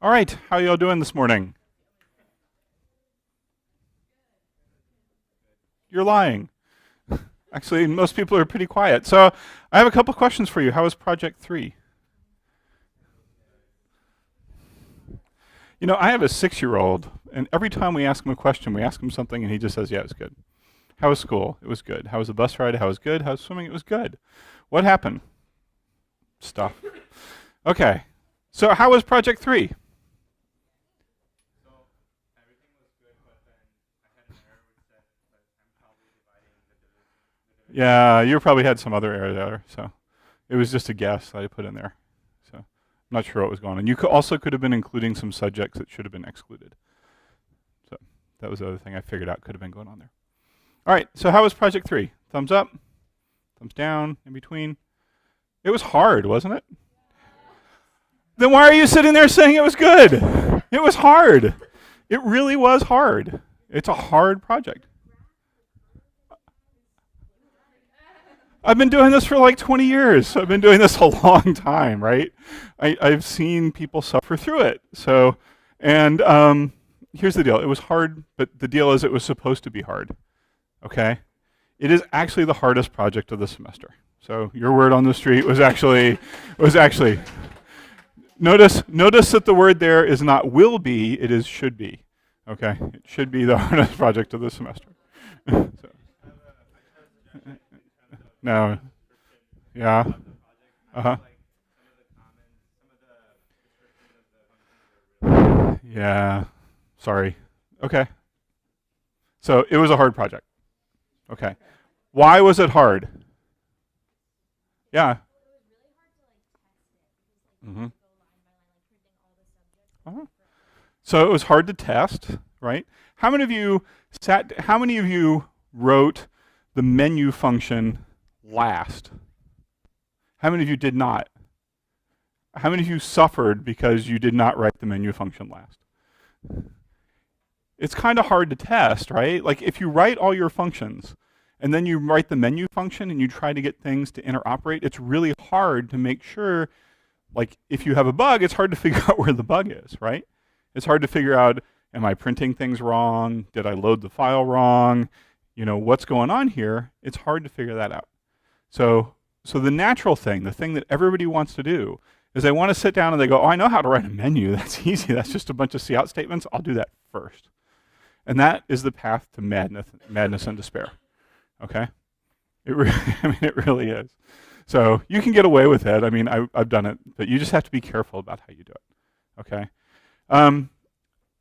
All right, how y'all doing this morning? You're lying. Actually, most people are pretty quiet. So I have a couple questions for you. How was Project 3? You know, I have a 6-year-old, and every time we ask him a question, we ask him something, and he just says, yeah, it's good. How was school? It was good. How was the bus ride? How was good? How was swimming? It was good. What happened? Stuff. Okay. So how was Project 3? Yeah, you probably had some other error there, so it was just a guess I put in there. So I'm not sure what was going on. You also could have been including some subjects that should have been excluded. So that was the other thing I figured out could have been going on there. All right, so how was Project 3? Thumbs up, thumbs down, in between. It was hard, wasn't it? Then why are you sitting there saying it was good? It was hard. It really was hard. It's a hard project. I've been doing this for like 20 years. I've been doing this a long time, right? I've seen people suffer through it. So, and here's the deal. It was hard, but the deal is it was supposed to be hard, okay? It is actually the hardest project of the semester. So your word on the street was actually, notice that the word there is not will be, it is should be, okay? It should be the hardest project of the semester. So. No. Yeah. Uh-huh. Yeah. Sorry. Okay. So it was a hard project. Okay. Why was it hard? Yeah. Mm-hmm. Uh-huh. So it was hard to test, right? How many of you wrote the menu function last? How many of you did not? How many of you suffered because you did not write the menu function last? It's kind of hard to test, right? Like if you write all your functions and then you write the menu function and you try to get things to interoperate, it's really hard to make sure, like if you have a bug, it's hard to figure out where the bug is, right? It's hard to figure out, am I printing things wrong? Did I load the file wrong? You know, what's going on here? It's hard to figure that out. So the natural thing, the thing that everybody wants to do, is they want to sit down and they go, oh, I know how to write a menu. That's easy. That's just a bunch of cout statements. I'll do that first. And that is the path to madness and despair. Okay? It really is. So you can get away with it. I mean, I've done it, but you just have to be careful about how you do it. Okay?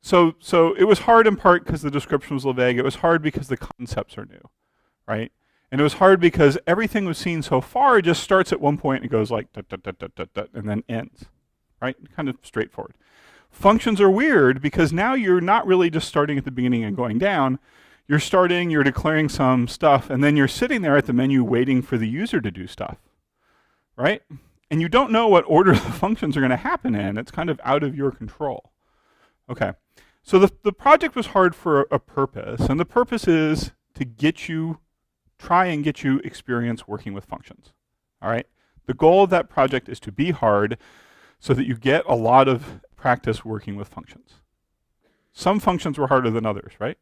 So it was hard in part because the description was a little vague. It was hard because the concepts are new, right? And it was hard because everything we've seen so far just starts at one point and goes like dot, dot, dot, dot, dot, dot, and then ends, right? Kind of straightforward. Functions are weird because now you're not really just starting at the beginning and going down. You're declaring some stuff, and then you're sitting there at the menu waiting for the user to do stuff, right? And you don't know what order the functions are going to happen in. It's kind of out of your control. Okay, so the project was hard for a purpose, and the purpose is to try and get you experience working with functions, all right? The goal of that project is to be hard so that you get a lot of practice working with functions. Some functions were harder than others, right?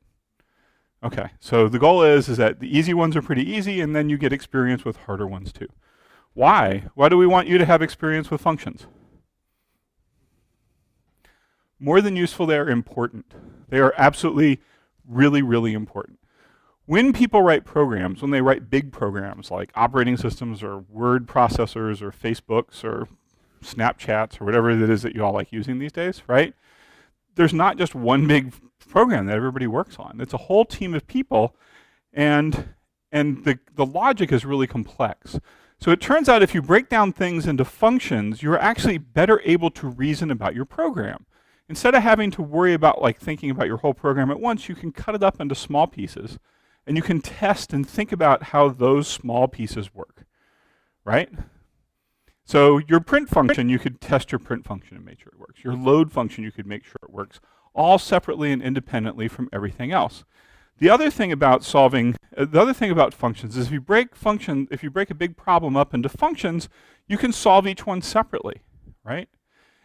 Okay, so the goal is that the easy ones are pretty easy, and then you get experience with harder ones too. Why? Why do we want you to have experience with functions? More than useful, they are important. They are absolutely really, really important. When people write programs, when they write big programs like operating systems or word processors or Facebooks or Snapchats or whatever it is that you all like using these days, right? There's not just one big program that everybody works on. It's a whole team of people, and the logic is really complex. So it turns out if you break down things into functions, you're actually better able to reason about your program. Instead of having to worry about like thinking about your whole program at once, you can cut it up into small pieces, and you can test and think about how those small pieces work, right? So your print function, you could test your print function and make sure it works. Your load function, you could make sure it works, all separately and independently from everything else. The other thing about functions is if you break a big problem up into functions, you can solve each one separately, right?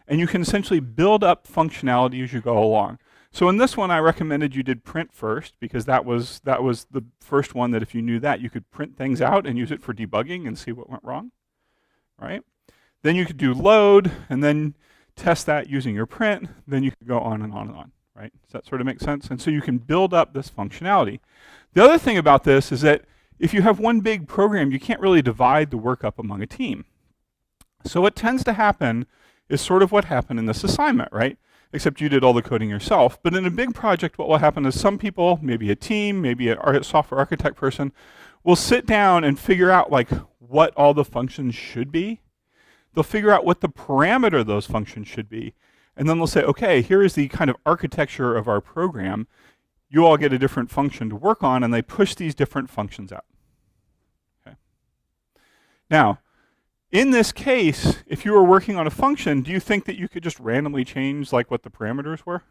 And you can essentially build up functionality as you go along. So in this one, I recommended you did print first, because that was the first one that if you knew that, you could print things out and use it for debugging and see what went wrong, right? Then you could do load, and then test that using your print. Then you could go on and on and on, right? Does that sort of make sense? And so you can build up this functionality. The other thing about this is that if you have one big program, you can't really divide the work up among a team. So what tends to happen is sort of what happened in this assignment, right? Except you did all the coding yourself. But in a big project, what will happen is some people, maybe a team, maybe a software architect person, will sit down and figure out like what all the functions should be. They'll figure out what the parameter those functions should be. And then they'll say, okay, here is the kind of architecture of our program. You all get a different function to work on, and they push these different functions out. Okay. Now, in this case, if you were working on a function, do you think that you could just randomly change like what the parameters were?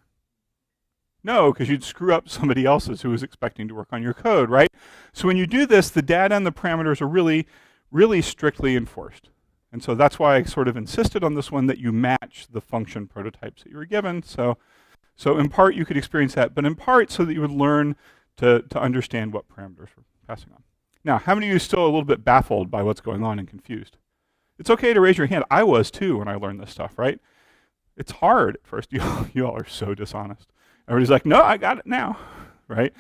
No, because you'd screw up somebody else's who was expecting to work on your code, right? So when you do this, the data and the parameters are really, really strictly enforced. And so that's why I sort of insisted on this one, that you match the function prototypes that you were given. So in part, you could experience that, but in part so that you would learn to understand what parameters we're passing on. Now, how many of you are still a little bit baffled by what's going on and confused? It's okay to raise your hand. I was too when I learned this stuff, right? It's hard at first. You all are so dishonest. Everybody's like, no, I got it now, right?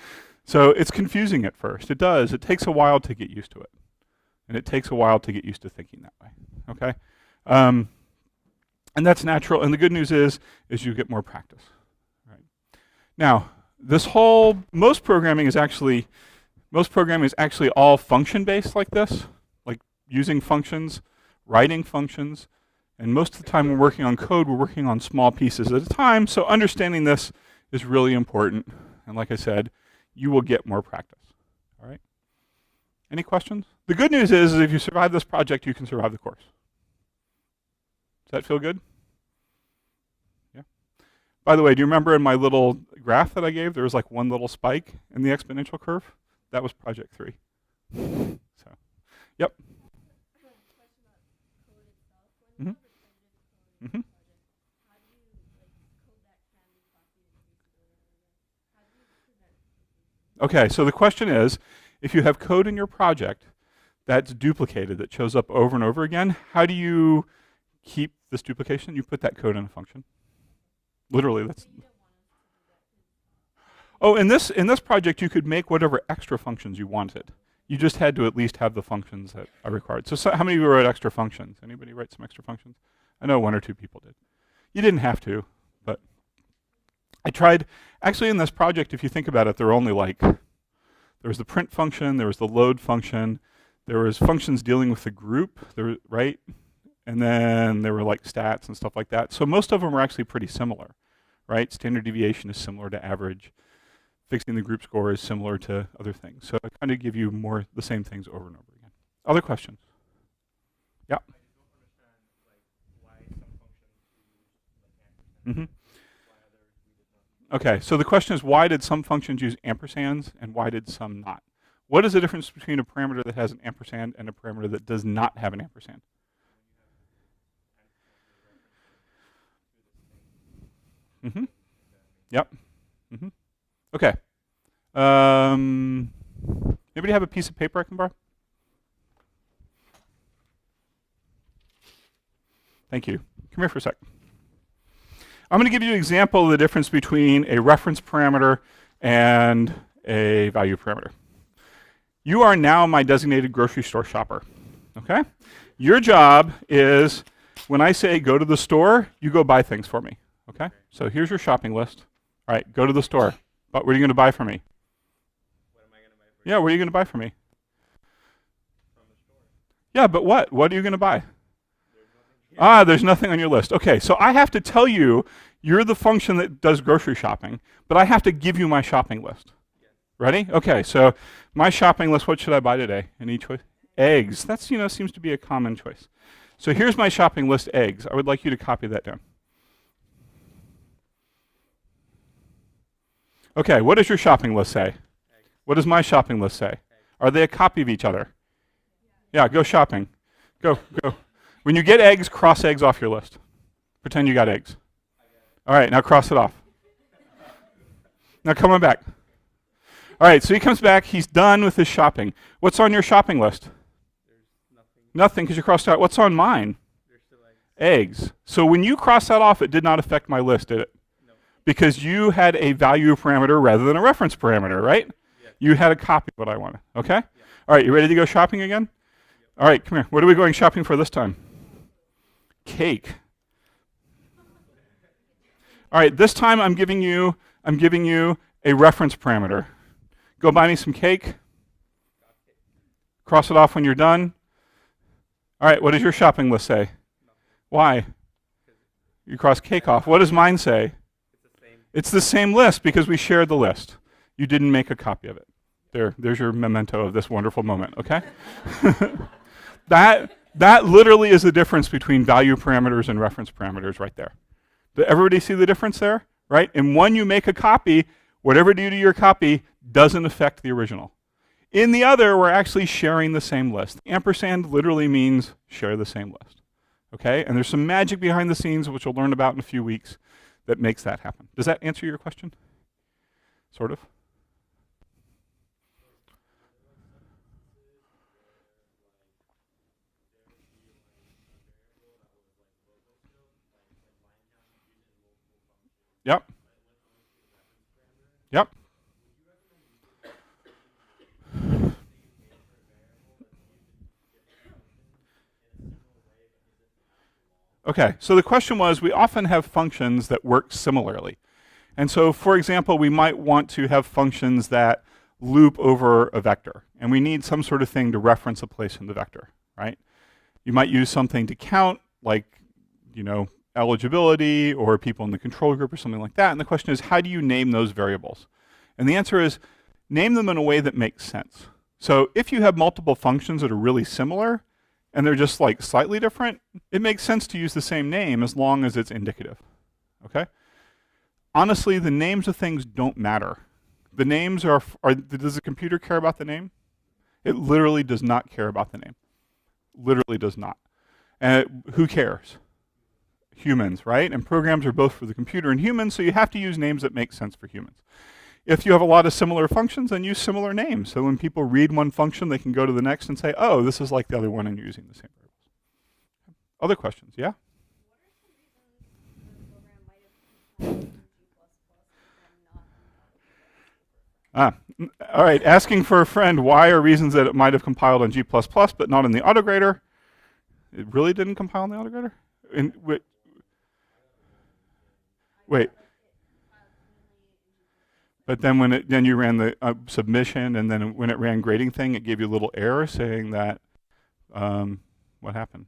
So it's confusing at first. It does. It takes a while to get used to it. And it takes a while to get used to thinking that way, okay? And that's natural. And the good news is you get more practice, right? Now, most programming is actually all function-based like this, like using functions, writing functions, and most of the time when we're working on code, we're working on small pieces at a time, so understanding this is really important, and like I said, you will get more practice, all right? Any questions? The good news is if you survive this project, you can survive the course. Does that feel good? Yeah? By the way, do you remember in my little graph that I gave, there was like one little spike in the exponential curve? That was project 3. So, yep. Mm-hmm. Mm-hmm. Okay, so the question is, if you have code in your project that's duplicated, that shows up over and over again, how do you keep this duplication? You put that code in a function. Literally, that's... Oh, in this project, you could make whatever extra functions you wanted. You just had to at least have the functions that are required. So how many of you wrote extra functions? Anybody write some extra functions? I know 1 or 2 people did. You didn't have to, but I tried. Actually, in this project, if you think about it, there were only like, there was the print function, there was the load function, there was functions dealing with the group, right? And then there were like stats and stuff like that. So most of them were actually pretty similar, right? Standard deviation is similar to average. Fixing the group score is similar to other things. So I kind of give you more the same things over and over again. Other questions? Yeah. Mm-hmm. Okay, so the question is, why did some functions use ampersands and why did some not? What is the difference between a parameter that has an ampersand and a parameter that does not have an ampersand? Mm-hmm. Yep. Mm-hmm. Okay. Anybody have a piece of paper I can borrow? Thank you. Come here for a sec. I'm going to give you an example of the difference between a reference parameter and a value parameter. You are now my designated grocery store shopper, okay? Your job is, when I say go to the store, you go buy things for me, okay? So here's your shopping list. All right, go to the store. But what are you going to buy for me? What am I going to buy for you? Yeah, what are you going to buy for me? From the store. Yeah, but what? What are you going to buy? There's nothing here. There's nothing on your list. Okay, so I have to tell you, you're the function that does grocery shopping, but I have to give you my shopping list. Yes. Ready? Okay, so my shopping list, what should I buy today? Any choice? Eggs. That's, seems to be a common choice. So here's my shopping list, eggs. I would like you to copy that down. Okay, what does your shopping list say? Eggs. What does my shopping list say? Eggs. Are they a copy of each other? Yeah, go shopping. Go. When you get eggs, cross eggs off your list. Pretend you got eggs. All right, now cross it off. Now come on back. All right, so he comes back. He's done with his shopping. What's on your shopping list? There's nothing. Nothing, because you crossed out. What's on mine? There's still Eggs. So when you cross that off, it did not affect my list, did it? No. Because you had a value parameter rather than a reference parameter, right? Yes. You had a copy of what I wanted, okay? Yeah. All right, you ready to go shopping again? Yep. All right, come here. What are we going shopping for this time? Cake. All right, this time I'm giving you a reference parameter. Go buy me some cake. Cross it off when you're done. All right, what does your shopping list say? Why? You cross cake off. What does mine say? It's the same. It's the same list because we shared the list. You didn't make a copy of it. There's your memento of this wonderful moment, okay? That literally is the difference between value parameters and reference parameters right there. Did everybody see the difference there? Right? In one, you make a copy. Whatever you do to your copy doesn't affect the original. In the other, we're actually sharing the same list. Ampersand literally means share the same list. Okay? And there's some magic behind the scenes, which we'll learn about in a few weeks, that makes that happen. Does that answer your question? Sort of? Yep. Yep. Okay, so the question was, we often have functions that work similarly. And so, for example, we might want to have functions that loop over a vector. And we need some sort of thing to reference a place in the vector, right? You might use something to count, like, eligibility or people in the control group or something like that. And the question is, how do you name those variables? And the answer is, name them in a way that makes sense. So if you have multiple functions that are really similar, and they're just like slightly different, it makes sense to use the same name as long as it's indicative, okay? Honestly, the names of things don't matter. The names does the computer care about the name? It literally does not care about the name. Literally does not. And who cares? Humans, right? And programs are both for the computer and humans, so you have to use names that make sense for humans. If you have a lot of similar functions, then use similar names. So when people read one function, they can go to the next and say, oh, this is like the other one and you're using the same variables. Other questions? Yeah? All right, asking for a friend, why are reasons that it might have compiled on G++ but not in the autograder? It really didn't compile in the autograder? Wait. But then then you ran the submission, and then when it ran grading thing, it gave you a little error saying that, what happened?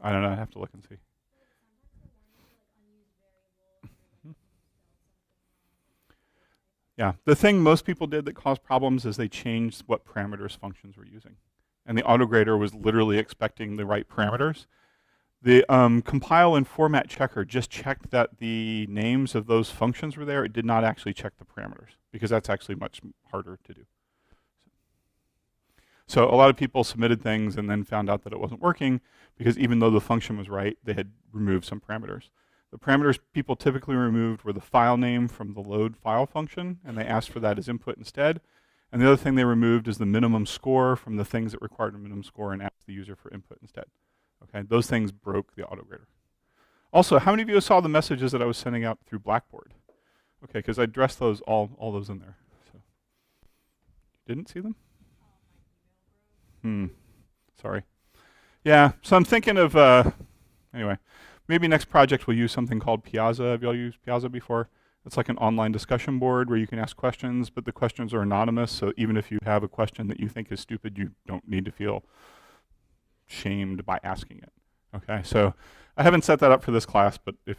I don't know, I have to look and see. Yeah, the thing most people did that caused problems is they changed what parameters functions were using. And the autograder was literally expecting the right parameters. The compile and format checker just checked that the names of those functions were there. It did not actually check the parameters, because that's actually much harder to do. So a lot of people submitted things and then found out that it wasn't working, because even though the function was right, they had removed some parameters. The parameters people typically removed were the file name from the load file function, and they asked for that as input instead. And the other thing they removed is the minimum score from the things that required a minimum score, and asked the user for input instead. Okay, those things broke the autograder. Also, how many of you saw the messages that I was sending out through Blackboard? Okay, because I addressed those all those in there. So, didn't see them? Sorry. Yeah, so I'm thinking of, anyway, maybe next project we'll use something called Piazza. Have y'all used Piazza before? It's like an online discussion board where you can ask questions, but the questions are anonymous, so even if you have a question that you think is stupid, you don't need to feel shamed by asking it. Okay, so I haven't set that up for this class, but if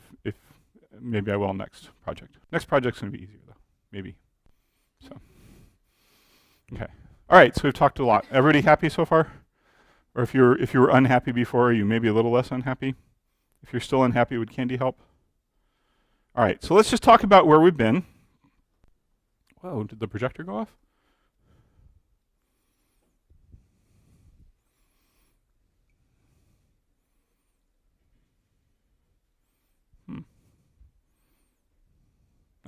maybe I will next project. Next project's going to be easier though, maybe. So, okay. All right, so we've talked a lot. Everybody happy so far? Or if you were unhappy before, are you maybe a little less unhappy? If you're still unhappy, would candy help? All right, so let's just talk about where we've been. Whoa, did the projector go off?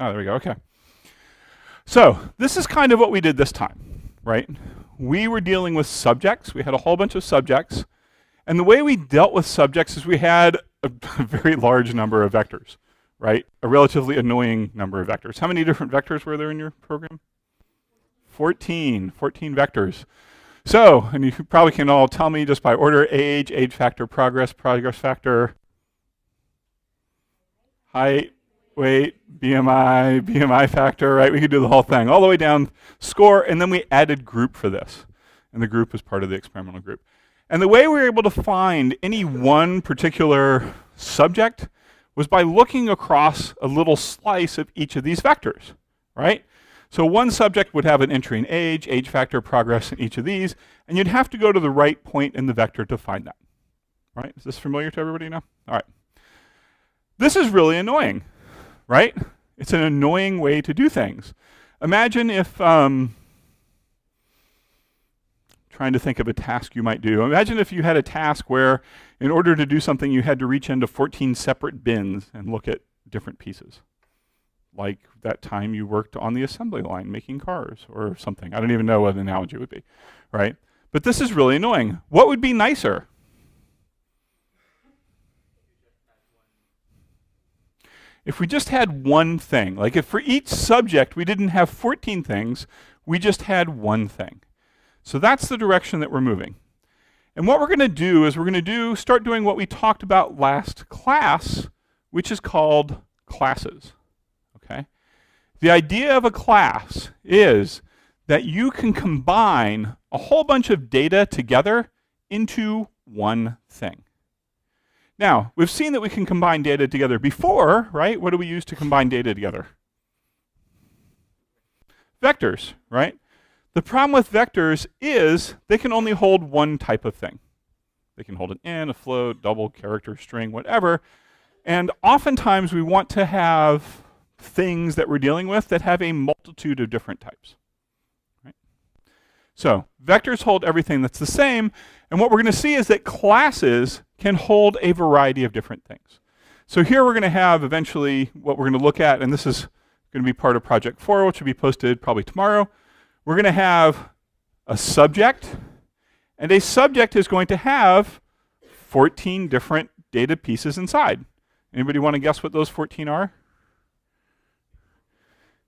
Oh, there we go. Okay. So this is kind of what we did this time, right? We were dealing with subjects. We had a whole bunch of subjects. And the way we dealt with subjects is we had a very large number of vectors, right? A relatively annoying number of vectors. How many different vectors were there in your program? 14 vectors. So, and you probably can all tell me just by order: age factor, progress factor, height, weight, BMI factor, right? We could do the whole thing, all the way down, score, and then we added group for this. And the group was part of the experimental group. And the way we were able to find any one particular subject was by looking across a little slice of each of these vectors, right? So one subject would have an entry in age factor, progress in each of these, and you'd have to go to the right point in the vector to find that, right? Is this familiar to everybody now? All right. This is really annoying, right? It's an annoying way to do things. Imagine if, trying to think of a task you might do. Imagine if you had a task where in order to do something you had to reach into 14 separate bins and look at different pieces. Like that time you worked on the assembly line making cars or something. I don't even know what the analogy would be, right? But this is really annoying. What would be nicer? If we just had one thing, like if for each subject we didn't have 14 things, we just had one thing. So that's the direction that we're moving. And what we're going to do is we're going to start doing what we talked about last class, which is called classes. Okay? The idea of a class is that you can combine a whole bunch of data together into one thing. Now, we've seen that we can combine data together before, right? What do we use to combine data together? Vectors, right? The problem with vectors is they can only hold one type of thing. They can hold an int, a float, double, character, string, whatever. And oftentimes we want to have things that we're dealing with that have a multitude of different types. Right? So vectors hold everything that's the same. And what we're going to see is that classes can hold a variety of different things. So here we're going to have eventually what we're going to look at, and this is going to be part of Project 4, which will be posted probably tomorrow. We're going to have a subject, and a subject is going to have 14 different data pieces inside. Anybody want to guess what those 14 are?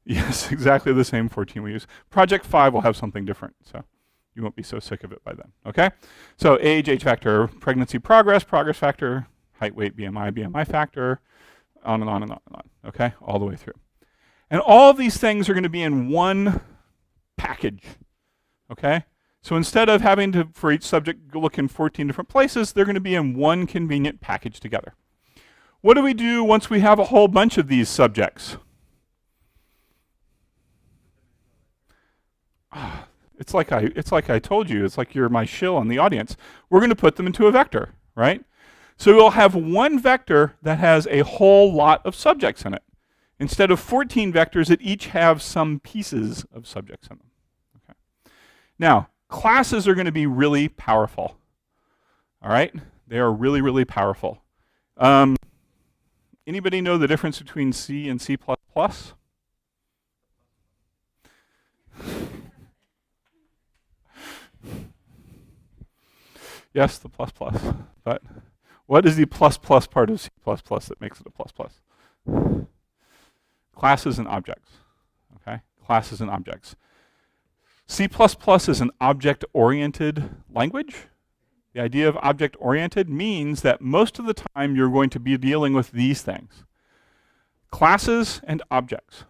Yes, exactly the same 14 we use. Project 5 will have something different, so you won't be so sick of it by then, okay? So age factor, pregnancy progress factor, height, weight, BMI factor, on and on and on and on, okay? All the way through. And all of these things are going to be in one package, okay? So instead of having to, for each subject, look in 14 different places, they're going to be in one convenient package together. What do we do once we have a whole bunch of these subjects? It's like I told you, it's like you're my shill in the audience. We're going to put them into a vector, right? So we'll have one vector that has a whole lot of subjects in it. Instead of 14 vectors that each have some pieces of subjects in them. Okay. Now, classes are going to be really powerful. All right? They are really, really powerful. Anybody know the difference between C and C++? Yes, the plus plus. But what is the plus plus part of C++ that makes it a plus plus? Classes and objects, okay? Classes and objects. C++ is an object-oriented language. The idea of object-oriented means that most of the time you're going to be dealing with these things. Classes and objects.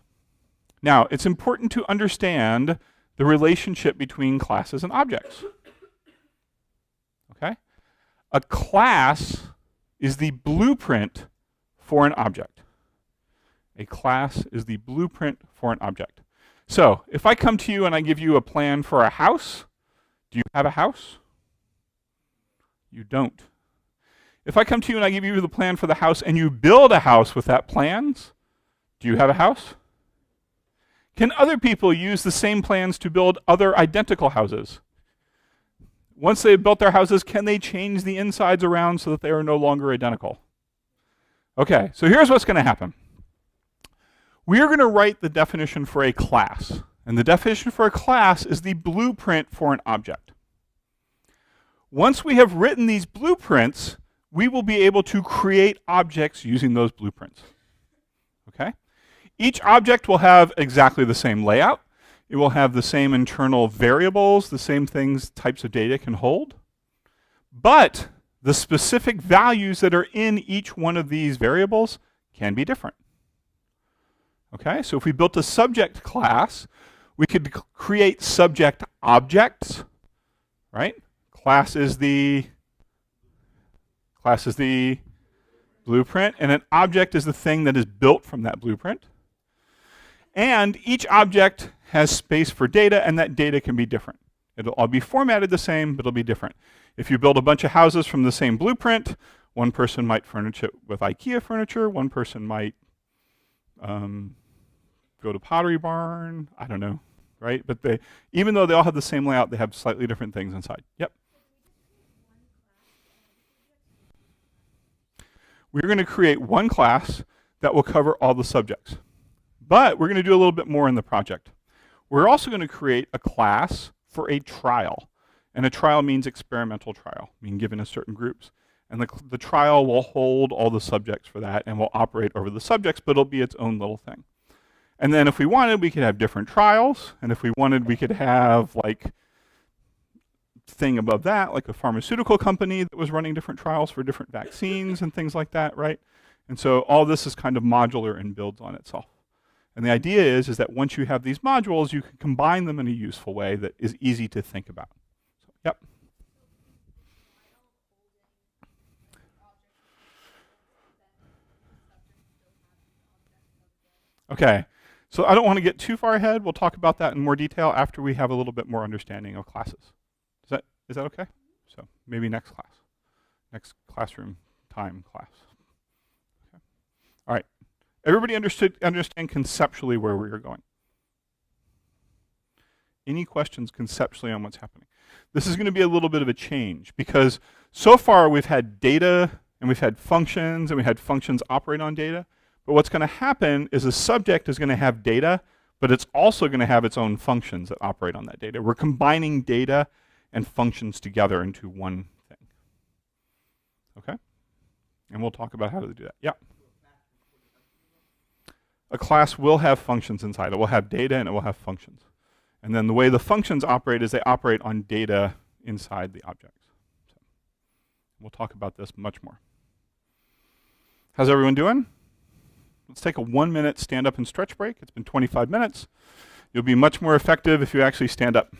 Now, it's important to understand the relationship between classes and objects. Okay? A class is the blueprint for an object. A class is the blueprint for an object. So, if I come to you and I give you a plan for a house, do you have a house? You don't. If I come to you and I give you the plan for the house and you build a house with that plans, do you have a house? Can other people use the same plans to build other identical houses? Once they've built their houses, can they change the insides around so that they are no longer identical? Okay, so here's what's going to happen. We are going to write the definition for a class. And the definition for a class is the blueprint for an object. Once we have written these blueprints, we will be able to create objects using those blueprints. Okay? Each object will have exactly the same layout. It will have the same internal variables, the same things, types of data it can hold. But the specific values that are in each one of these variables can be different. Okay, so if we built a subject class, we could create subject objects, right? Class is the blueprint, and an object is the thing that is built from that blueprint. And each object has space for data, and that data can be different. It'll all be formatted the same, but it'll be different. If you build a bunch of houses from the same blueprint, one person might furnish it with IKEA furniture, one person might go to Pottery Barn, I don't know, right? But even though they all have the same layout, they have slightly different things inside. Yep. We're going to create one class that will cover all the subjects. But we're going to do a little bit more in the project. We're also going to create a class for a trial. And a trial means experimental trial, being given to certain groups. And the trial will hold all the subjects for that and will operate over the subjects, but it'll be its own little thing. And then if we wanted, we could have different trials. And if we wanted, we could have like thing above that, like a pharmaceutical company that was running different trials for different vaccines and things like that, right? And so all this is kind of modular and builds on itself. And the idea is that once you have these modules, you can combine them in a useful way that is easy to think about. So, yep. Okay, so I don't want to get too far ahead. We'll talk about that in more detail after we have a little bit more understanding of classes. Is that okay? So maybe next class, next classroom time class. Okay. All right. Everybody understand conceptually where we are going? Any questions conceptually on what's happening? This is going to be a little bit of a change because so far we've had data and we've had functions and we had functions operate on data. But what's going to happen is a subject is going to have data, but it's also going to have its own functions that operate on that data. We're combining data and functions together into one thing. Okay? And we'll talk about how to do that. Yeah. A class will have functions inside. It will have data and it will have functions. And then the way the functions operate is they operate on data inside the objects. So we'll talk about this much more. How's everyone doing? Let's take a 1 minute stand up and stretch break. It's been 25 minutes. You'll be much more effective if you actually stand up.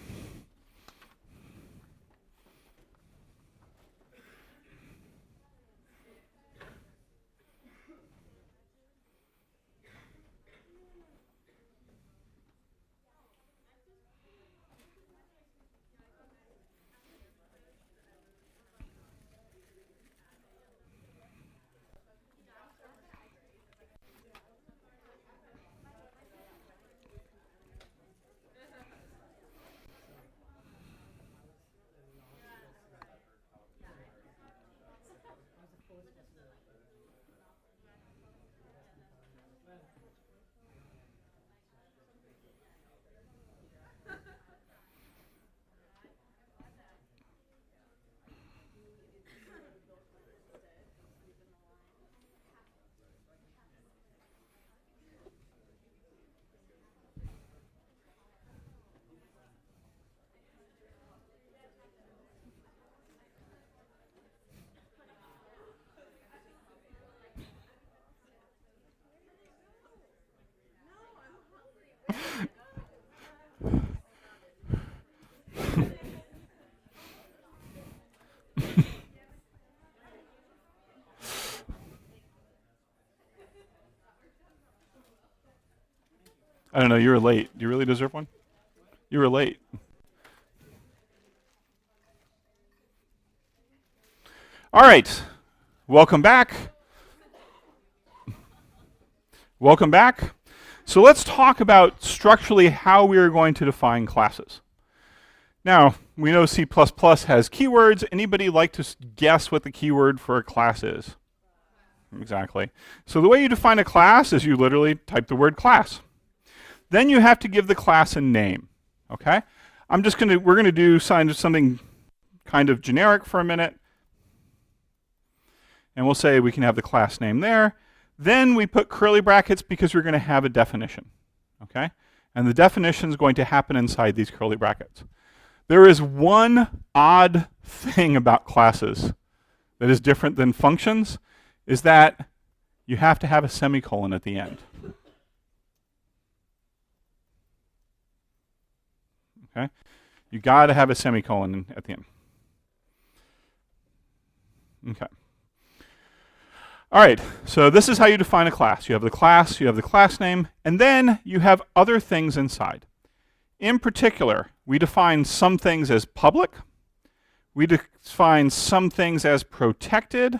I don't know, you were late. Do you really deserve one? You were late. All right, welcome back. Welcome back. So let's talk about structurally how we are going to define classes. Now, we know C++ has keywords. Anybody like to guess what the keyword for a class is? Exactly. So the way you define a class is you literally type the word class. Then you have to give the class a name. Okay? We're gonna do something kind of generic for a minute. And we'll say we can have the class name there. Then we put curly brackets because we're going to have a definition. Okay? And the definition is going to happen inside these curly brackets. There is one odd thing about classes that is different than functions, is that you have to have a semicolon at the end. Okay? You got to have a semicolon at the end. Okay. All right, so this is how you define a class. You have the class name, and then you have other things inside. In particular, we define some things as public, we define some things as protected,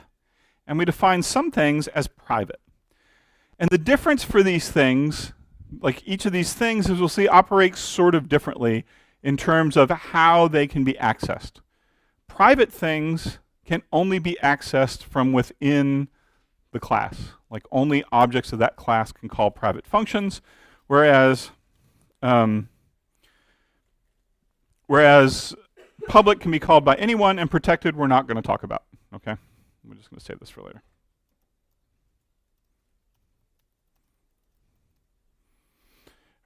and we define some things as private. And the difference for these things, like each of these things, as we'll see, operates sort of differently in terms of how they can be accessed. Private things can only be accessed from within the class. Like only objects of that class can call private functions, whereas public can be called by anyone, and protected we're not going to talk about. Okay, we're just going to save this for later.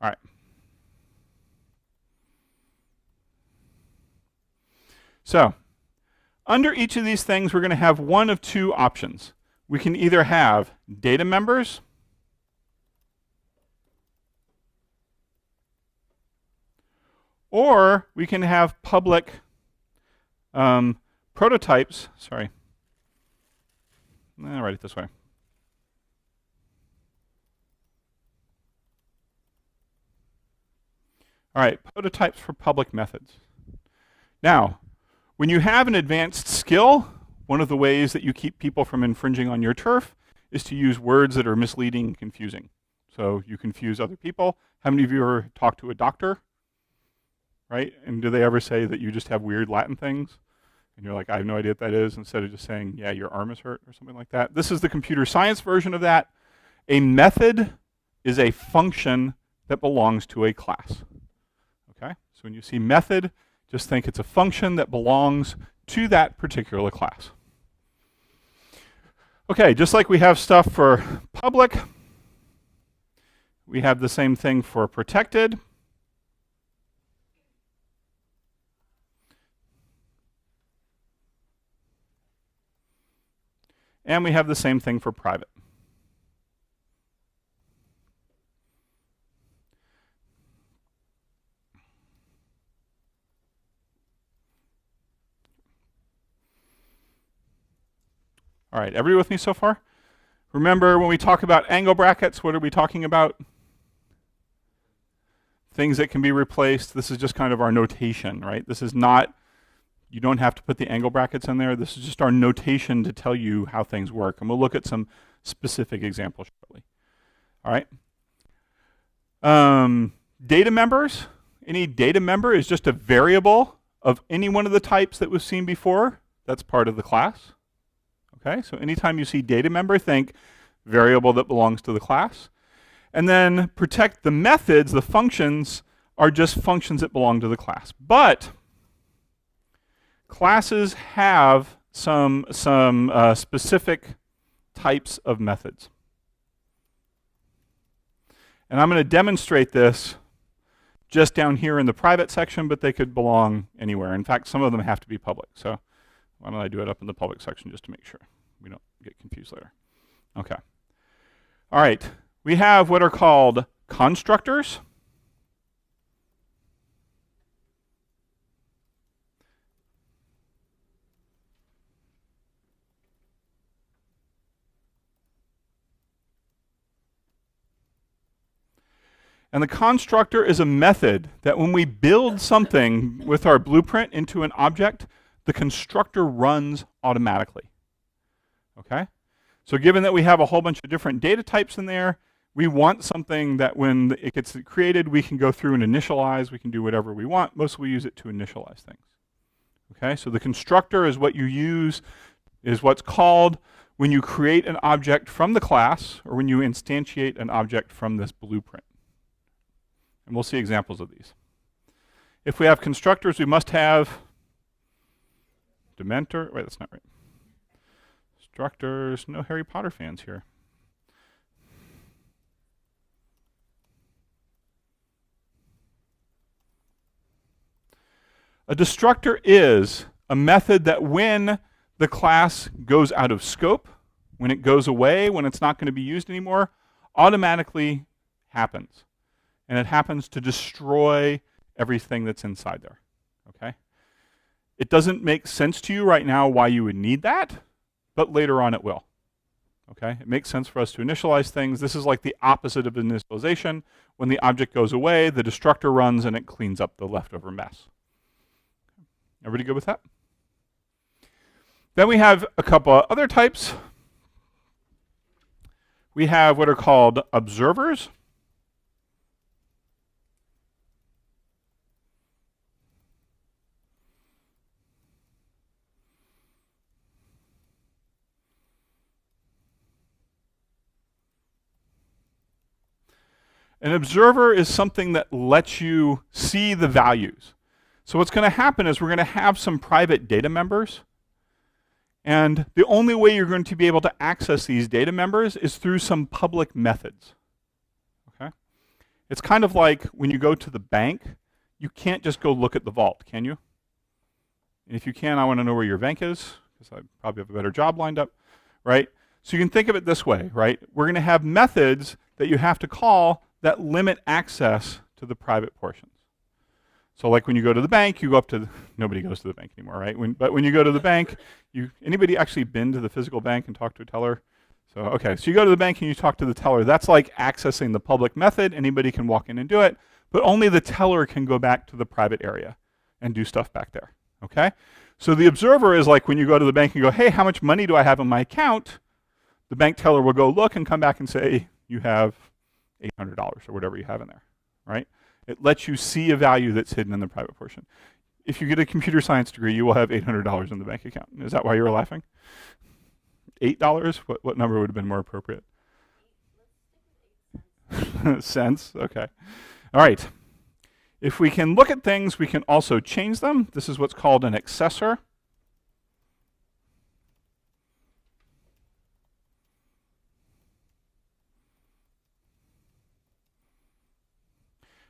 All right. So under each of these things, we're going to have one of two options. We can either have data members or we can have public prototypes. Sorry. I'll write it this way. All right, prototypes for public methods. Now, when you have an advanced skill, one of the ways that you keep people from infringing on your turf is to use words that are misleading and confusing. So you confuse other people. How many of you ever talked to a doctor? Right? And do they ever say that you just have weird Latin things? And you're like, I have no idea what that is, instead of just saying, yeah, your arm is hurt or something like that. This is the computer science version of that. A method is a function that belongs to a class. Okay? So when you see method, just think it's a function that belongs to that particular class. Okay, just like we have stuff for public, we have the same thing for protected. And we have the same thing for private. All right, everybody with me so far? Remember when we talk about angle brackets, what are we talking about? Things that can be replaced. This is just kind of our notation, right? This is not, you don't have to put the angle brackets in there. This is just our notation to tell you how things work. And we'll look at some specific examples shortly. All right. Data members. Any data member is just a variable of any one of the types that we've seen before. That's part of the class. Okay, so anytime you see data member, think variable that belongs to the class. And then protect the methods, the functions, are just functions that belong to the class. But classes have some specific types of methods. And I'm going to demonstrate this just down here in the private section, but they could belong anywhere. In fact, some of them have to be public. So why don't I do it up in the public section just to make sure we don't get confused later. Okay. All right. We have what are called constructors. And the constructor is a method that when we build something with our blueprint into an object, the constructor runs automatically. Okay? So given that we have a whole bunch of different data types in there, we want something that when it gets created, we can go through and initialize. We can do whatever we want. Mostly we use it to initialize things. Okay? So the constructor is what you use, is what's called when you create an object from the class or when you instantiate an object from this blueprint. And we'll see examples of these. If we have constructors, we must have Dementor. Wait, that's not right. Constructors, no Harry Potter fans here. A destructor is a method that when the class goes out of scope, when it goes away, when it's not going to be used anymore, automatically happens. And it happens to destroy everything that's inside there, okay? It doesn't make sense to you right now why you would need that, but later on it will, okay? It makes sense for us to initialize things. This is like the opposite of initialization. When the object goes away, the destructor runs and it cleans up the leftover mess. Everybody good with that? Then we have a couple other types. We have what are called observers. An observer is something that lets you see the values. So what's going to happen is we're going to have some private data members. And the only way you're going to be able to access these data members is through some public methods. Okay? It's kind of like when you go to the bank, you can't just go look at the vault, can you? And if you can, I want to know where your bank is, because I probably have a better job lined up, right? So you can think of it this way, right? We're going to have methods that you have to call that limit access to the private portions. So like when you go to the bank, you go up to, nobody goes to the bank anymore, right? But when you go to the bank, anybody actually been to the physical bank and talked to a teller? So, okay, so you go to the bank and you talk to the teller. That's like accessing the public method. Anybody can walk in and do it, but only the teller can go back to the private area and do stuff back there, okay? So the observer is like when you go to the bank and go, hey, how much money do I have in my account? The bank teller will go look and come back and say, you have $800 or whatever you have in there, right? It lets you see a value that's hidden in the private portion. If you get a computer science degree, you will have $800 in the bank account. Is that why you were laughing? $8? What number would have been more appropriate? Cents? Okay. All right. If we can look at things, we can also change them. This is what's called an accessor.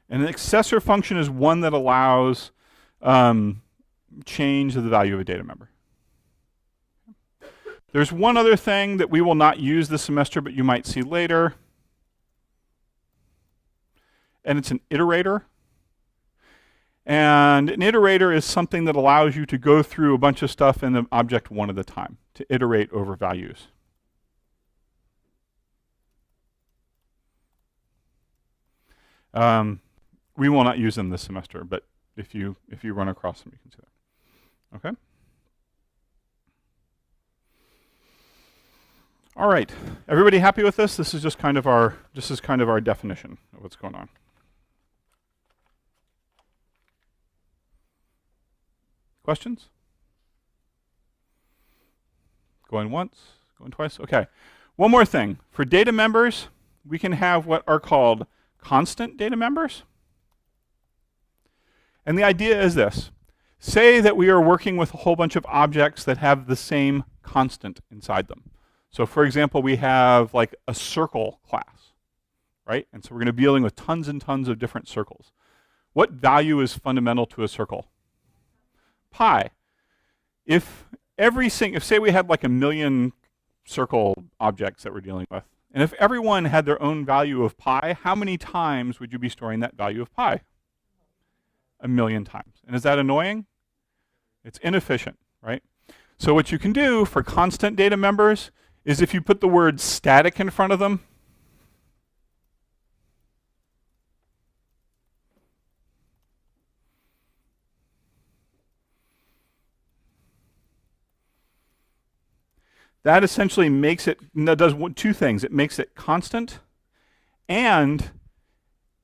And an accessor function is one that allows change of the value of a data member. There's one other thing that we will not use this semester, but you might see later. And it's an iterator. And an iterator is something that allows you to go through a bunch of stuff in the object one at a time, to iterate over values. We will not use them this semester, but if you run across them, you can see that. Okay? All right. Everybody happy with this? This is just kind of our definition of what's going on. Questions? Going once, going twice. Okay. One more thing. For data members, we can have what are called constant data members. And the idea is this. Say that we are working with a whole bunch of objects that have the same constant inside them. So for example, we have like a circle class, right? And so we're going to be dealing with tons and tons of different circles. What value is fundamental to a circle? Pi. If say we had like 1 million circle objects that we're dealing with, and if everyone had their own value of pi, how many times would you be storing that value of pi? 1 million times. And is that annoying? It's inefficient, right? So what you can do for constant data members is if you put the word static in front of them, that essentially makes it, does two things. It makes it constant, and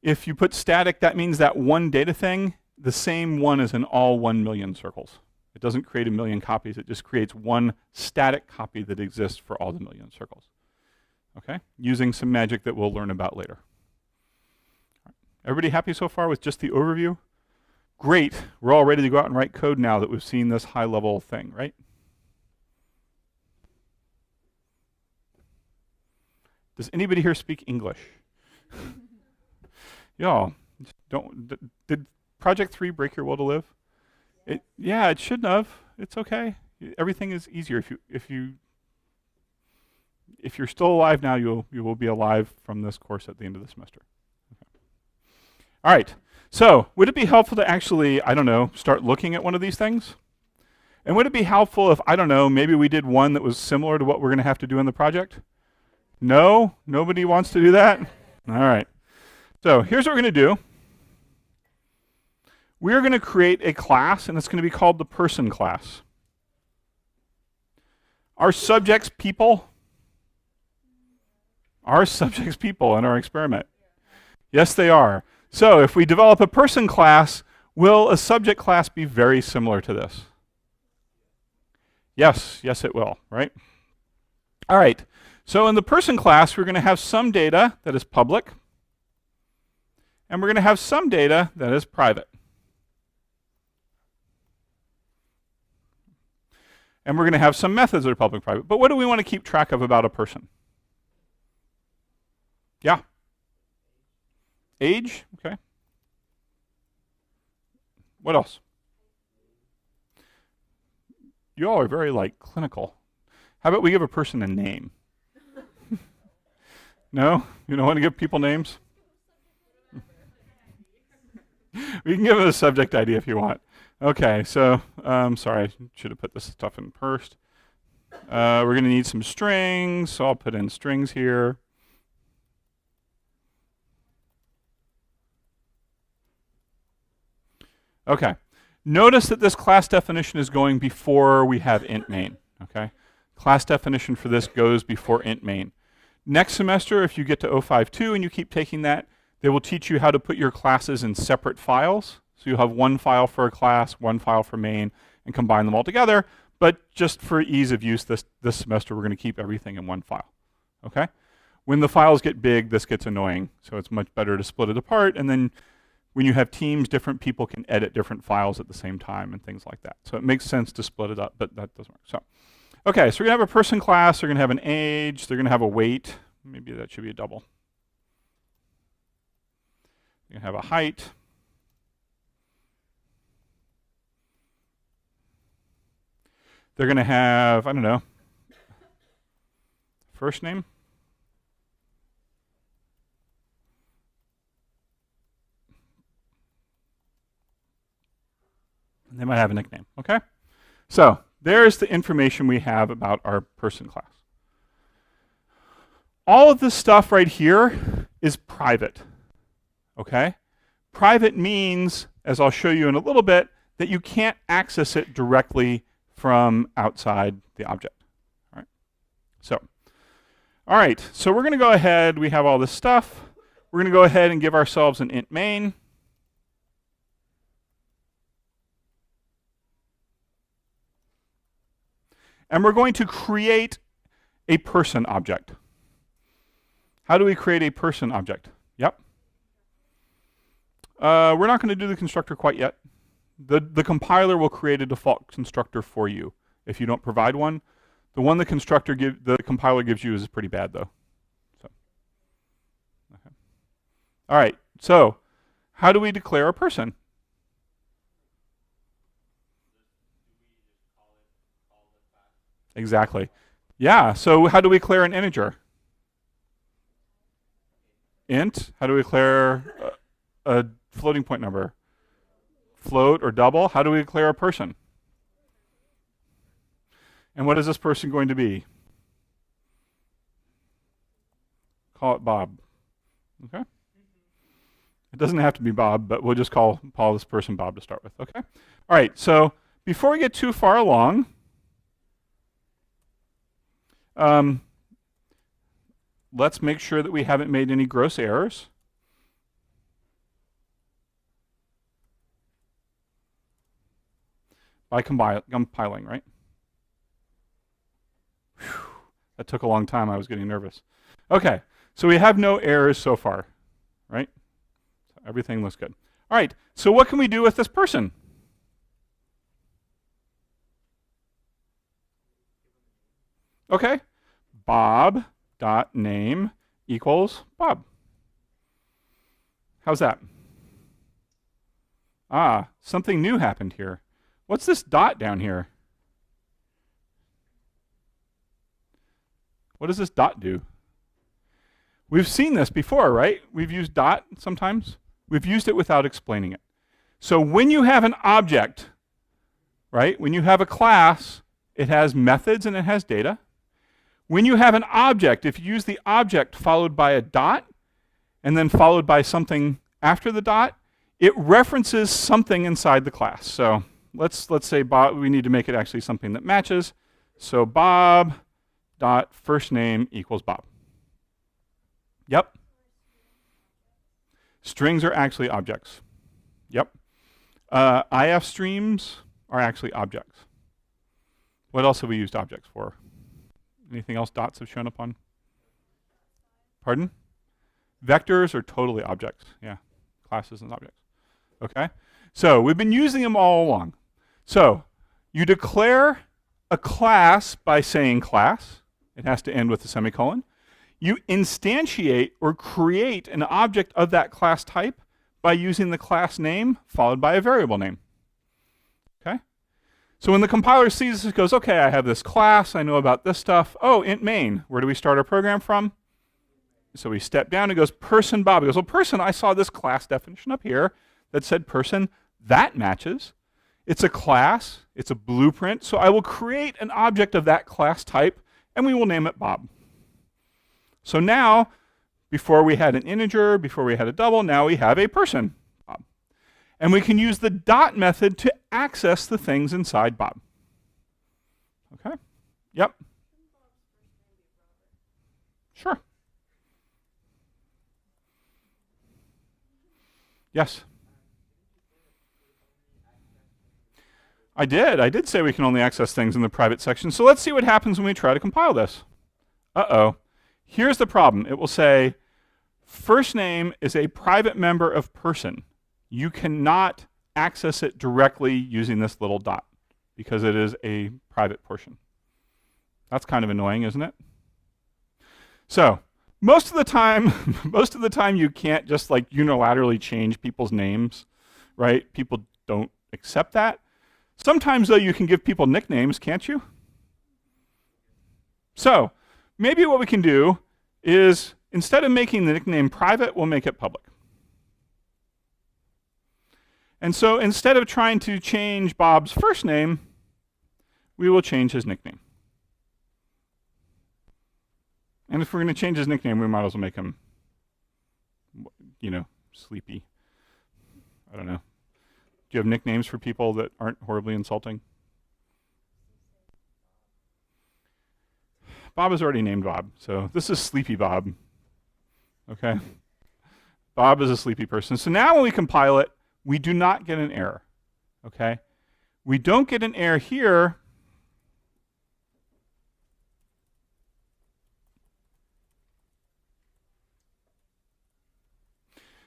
if you put static, that means that one data thing, the same one is in all 1 million circles. It doesn't create a million copies. It just creates one static copy that exists for all the million circles. Okay? Using some magic that we'll learn about later. Everybody happy so far with just the overview? Great. We're all ready to go out and write code now that we've seen this high-level thing, right? Does anybody here speak English? Y'all, did Project 3 break your will to live? Yeah, it shouldn't have. It's okay. Everything is easier if you're still alive now. You will be alive from this course at the end of the semester. Okay. All right. So, would it be helpful to actually, I don't know, start looking at one of these things? And would it be helpful if, I don't know, maybe we did one that was similar to what we're going to have to do in the project? No? Nobody wants to do that? All right. So, here's what we're going to do. We're going to create a class, and it's going to be called the person class. Our subjects people? Our subjects people in our experiment. Yes, they are. So if we develop a person class, will a subject class be very similar to this? Yes, yes it will, right? All right, so in the person class, we're going to have some data that is public, and we're going to have some data that is private. And we're going to have some methods that are public and private. But what do we want to keep track of about a person? Yeah. Age, okay. What else? You all are very, clinical. How about we give a person a name? No? You don't want to give people names? We can give it a subject ID if you want. Okay, so, sorry, I should have put this stuff in first. We're going to need some strings, so I'll put in strings here. Okay, notice that this class definition is going before we have int main, okay? Class definition for this goes before int main. Next semester, if you get to 052 and you keep taking that, they will teach you how to put your classes in separate files. So you'll have one file for a class, one file for main, and combine them all together. But just for ease of use this semester, we're going to keep everything in one file. Okay? When the files get big, this gets annoying. So it's much better to split it apart. And then when you have teams, different people can edit different files at the same time and things like that. So it makes sense to split it up, but that doesn't work. So, okay, so we're going to have a person class. They're going to have an age. They're going to have a weight. Maybe that should be a double. You're going to have a height. They're going to have, I don't know, first name. And they might have a nickname, okay? So there's the information we have about our person class. All of this stuff right here is private, okay? Private means, as I'll show you in a little bit, that you can't access it directly from outside the object. All right, so we're going to go ahead. We have all this stuff. We're going to go ahead and give ourselves an int main. And we're going to create a person object. How do we create a person object? Yep. We're not going to do the constructor quite yet. The compiler will create a default constructor for you if you don't provide one. The one the compiler gives you is pretty bad though. So, okay. All right. So, how do we declare a person? Exactly. Yeah. So how do we declare an integer? Int. How do we declare a floating point number? Float or double. How do we declare a person? And what is this person going to be? Call it Bob. Okay? It doesn't have to be Bob, but we'll just call this person Bob to start with. Okay? All right, so before we get too far along, let's make sure that we haven't made any gross errors. by compiling, right? Whew. That took a long time. I was getting nervous. Okay, so we have no errors so far, right? So everything looks good. All right, so what can we do with this person? Okay, Bob.name equals Bob. How's that? Ah, something new happened here. What's this dot down here? What does this dot do? We've seen this before, right? We've used dot sometimes. We've used it without explaining it. So when you have an object, right? When you have a class, it has methods and it has data. When you have an object, if you use the object followed by a dot and then followed by something after the dot, it references something inside the class. So let's say Bob, we need to make it actually something that matches. So Bob dot first name equals Bob. Yep. Strings are actually objects. Yep. IF streams are actually objects. What else have we used objects for? Anything else dots have shown up on? Pardon? Vectors are totally objects. Yeah, classes and objects. Okay? So we've been using them all along. So you declare a class by saying class. It has to end with a semicolon. You instantiate or create an object of that class type by using the class name followed by a variable name. Okay? So when the compiler sees this, it goes, okay, I have this class, I know about this stuff. Oh, int main. Where do we start our program from? So we step down and goes person Bob. It goes, well, person, I saw this class definition up here that said person. That matches. It's a class. It's a blueprint. So I will create an object of that class type, and we will name it Bob. So now, before we had an integer, before we had a double, now we have a person, Bob. And we can use the dot method to access the things inside Bob. Okay? Yep. Sure. Yes. I did say we can only access things in the private section. So let's see what happens when we try to compile this. Uh-oh. Here's the problem. It will say, first name is a private member of person. You cannot access it directly using this little dot because it is a private portion. That's kind of annoying, isn't it? So most of the time you can't just like unilaterally change people's names, right? People don't accept that. Sometimes though you can give people nicknames, can't you? So maybe what we can do is instead of making the nickname private, we'll make it public. And so instead of trying to change Bob's first name, we will change his nickname. And if we're going to change his nickname, we might as well make him, Sleepy. I don't know. Do you have nicknames for people that aren't horribly insulting? Bob is already named Bob, so this is Sleepy Bob. Okay? Bob is a sleepy person. So now when we compile it, we do not get an error. Okay? We don't get an error here.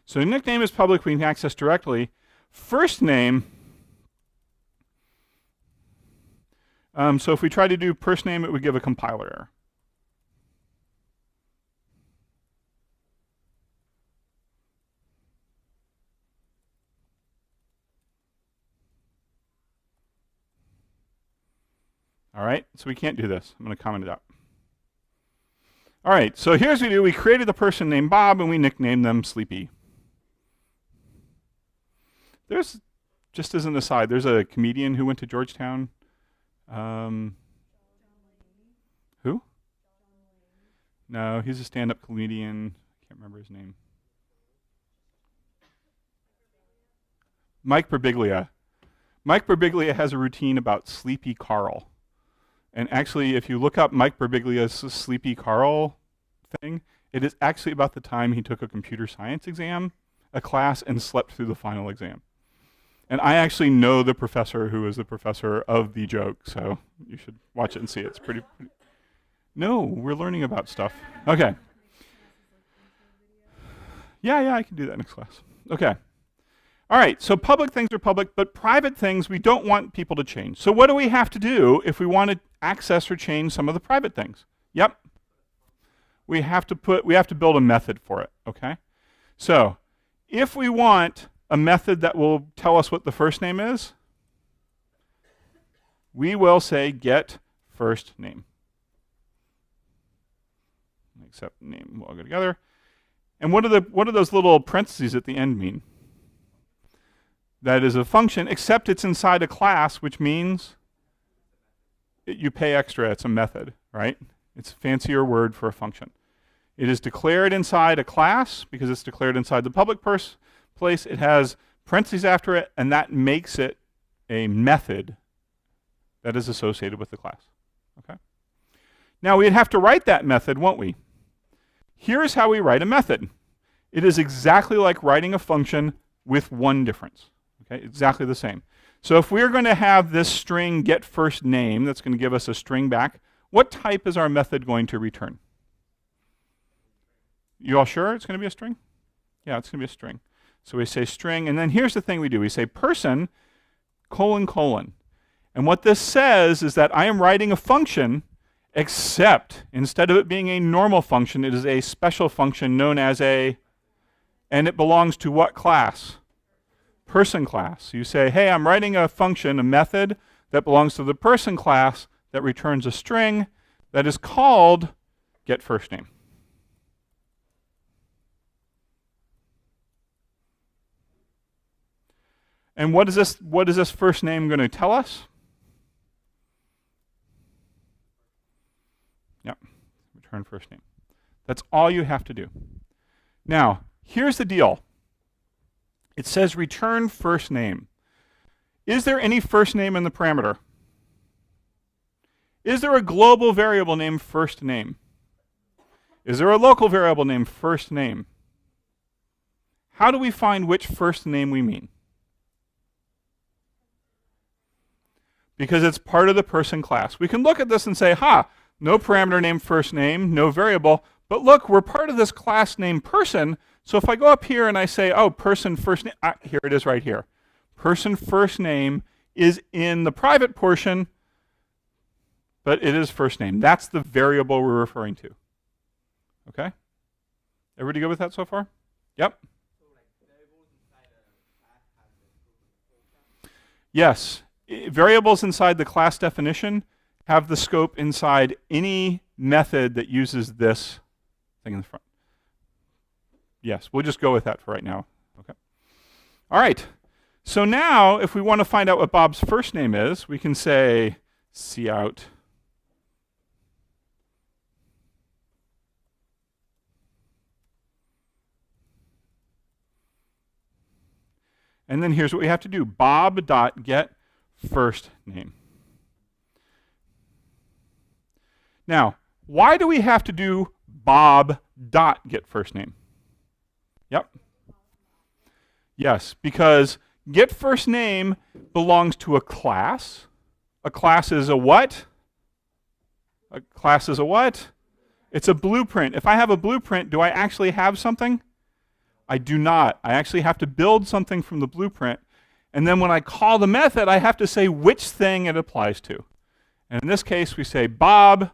So the nickname is public, we can access directly. First name, so if we try to do first name, it would give a compiler error. All right, so we can't do this. I'm going to comment it out. All right, so here's what we do. We created a person named Bob, and we nicknamed them Sleepy. There's, just as an aside, there's a comedian who went to Georgetown. Who? No, he's a stand-up comedian. I can't remember his name. Mike Birbiglia. Mike Birbiglia has a routine about Sleepy Carl. And actually, if you look up Mike Birbiglia's Sleepy Carl thing, it is actually about the time he took a computer science exam, a class, and slept through the final exam. And I actually know the professor who is the professor of the joke, so you should watch it and see it. It's pretty. No, we're learning about stuff. Okay. Yeah, I can do that next class. Okay. All right, so public things are public, but private things we don't want people to change. So what do we have to do if we want to access or change some of the private things? Yep. We have to build a method for it, okay? So if we want a method that will tell us what the first name is, we will say get first name. Except name will all go together. And what do those little parentheses at the end mean? That is a function, except it's inside a class, which means you pay extra. It's a method, right? It's a fancier word for a function. It is declared inside a class because it's declared inside the public place. It has parentheses after it, and that makes it a method that is associated with the class. Okay. Now we'd have to write that method, won't we? Here's how we write a method. It is exactly like writing a function with one difference. Okay, exactly the same. So if we're going to have this string get first name, that's going to give us a string back, what type is our method going to return? You all sure it's going to be a string? Yeah, it's going to be a string. So we say string, and then here's the thing we do. We say person, : : and what this says is that I am writing a function, except instead of it being a normal function, it is a special function known as and it belongs to what class? Person class. So you say, hey, I'm writing a function, a method that belongs to the person class that returns a string that is called get first name. And what is this first name going to tell us? Yep, return first name. That's all you have to do. Now, here's the deal. It says return first name. Is there any first name in the parameter? Is there a global variable named first name? Is there a local variable named first name? How do we find which first name we mean? Because it's part of the person class. We can look at this and say, no parameter named first name, no variable, but look, we're part of this class named person, so if I go up here and I say, person first name, here it is right here. Person first name is in the private portion, but it is first name. That's the variable we're referring to. Okay? Everybody good with that so far? Yep. Yes. Variables inside the class definition have the scope inside any method that uses this thing in the front. Yes, we'll just go with that for right now. Okay. All right. So now, if we want to find out what Bob's first name is, we can say cout. And then here's what we have to do. Bob.get first name. Now, why do we have to do Bob.get first name? Yep. Yes, because get first name belongs to a class. A class is a what? A class is a what? It's a blueprint. If I have a blueprint, do I actually have something? I do not. I actually have to build something from the blueprint. And then when I call the method, I have to say which thing it applies to. And in this case, we say Bob,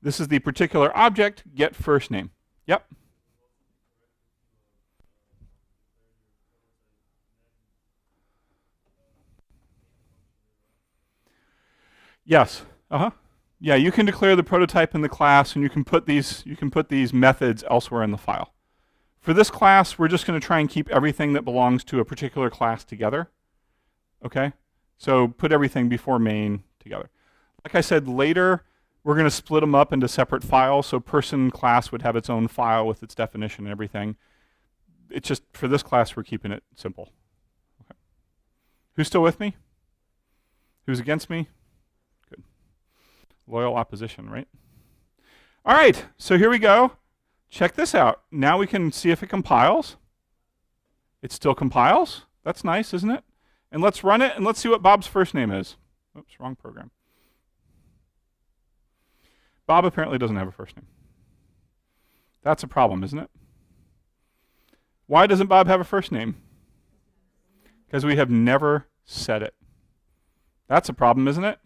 this is the particular object, get first name. Yep. Yes. Yeah, you can declare the prototype in the class, and you can put these methods elsewhere in the file. For this class, we're just going to try and keep everything that belongs to a particular class together. Okay? So put everything before main together. Like I said, later we're going to split them up into separate files, so person class would have its own file with its definition and everything. It's just, for this class, we're keeping it simple. Okay. Who's still with me? Who's against me? Good. Loyal opposition, right? All right, so here we go. Check this out. Now we can see if it compiles. It still compiles. That's nice, isn't it? And let's run it, and let's see what Bob's first name is. Oops, wrong program. Bob apparently doesn't have a first name. That's a problem, isn't it? Why doesn't Bob have a first name? Because we have never set it. That's a problem, isn't it?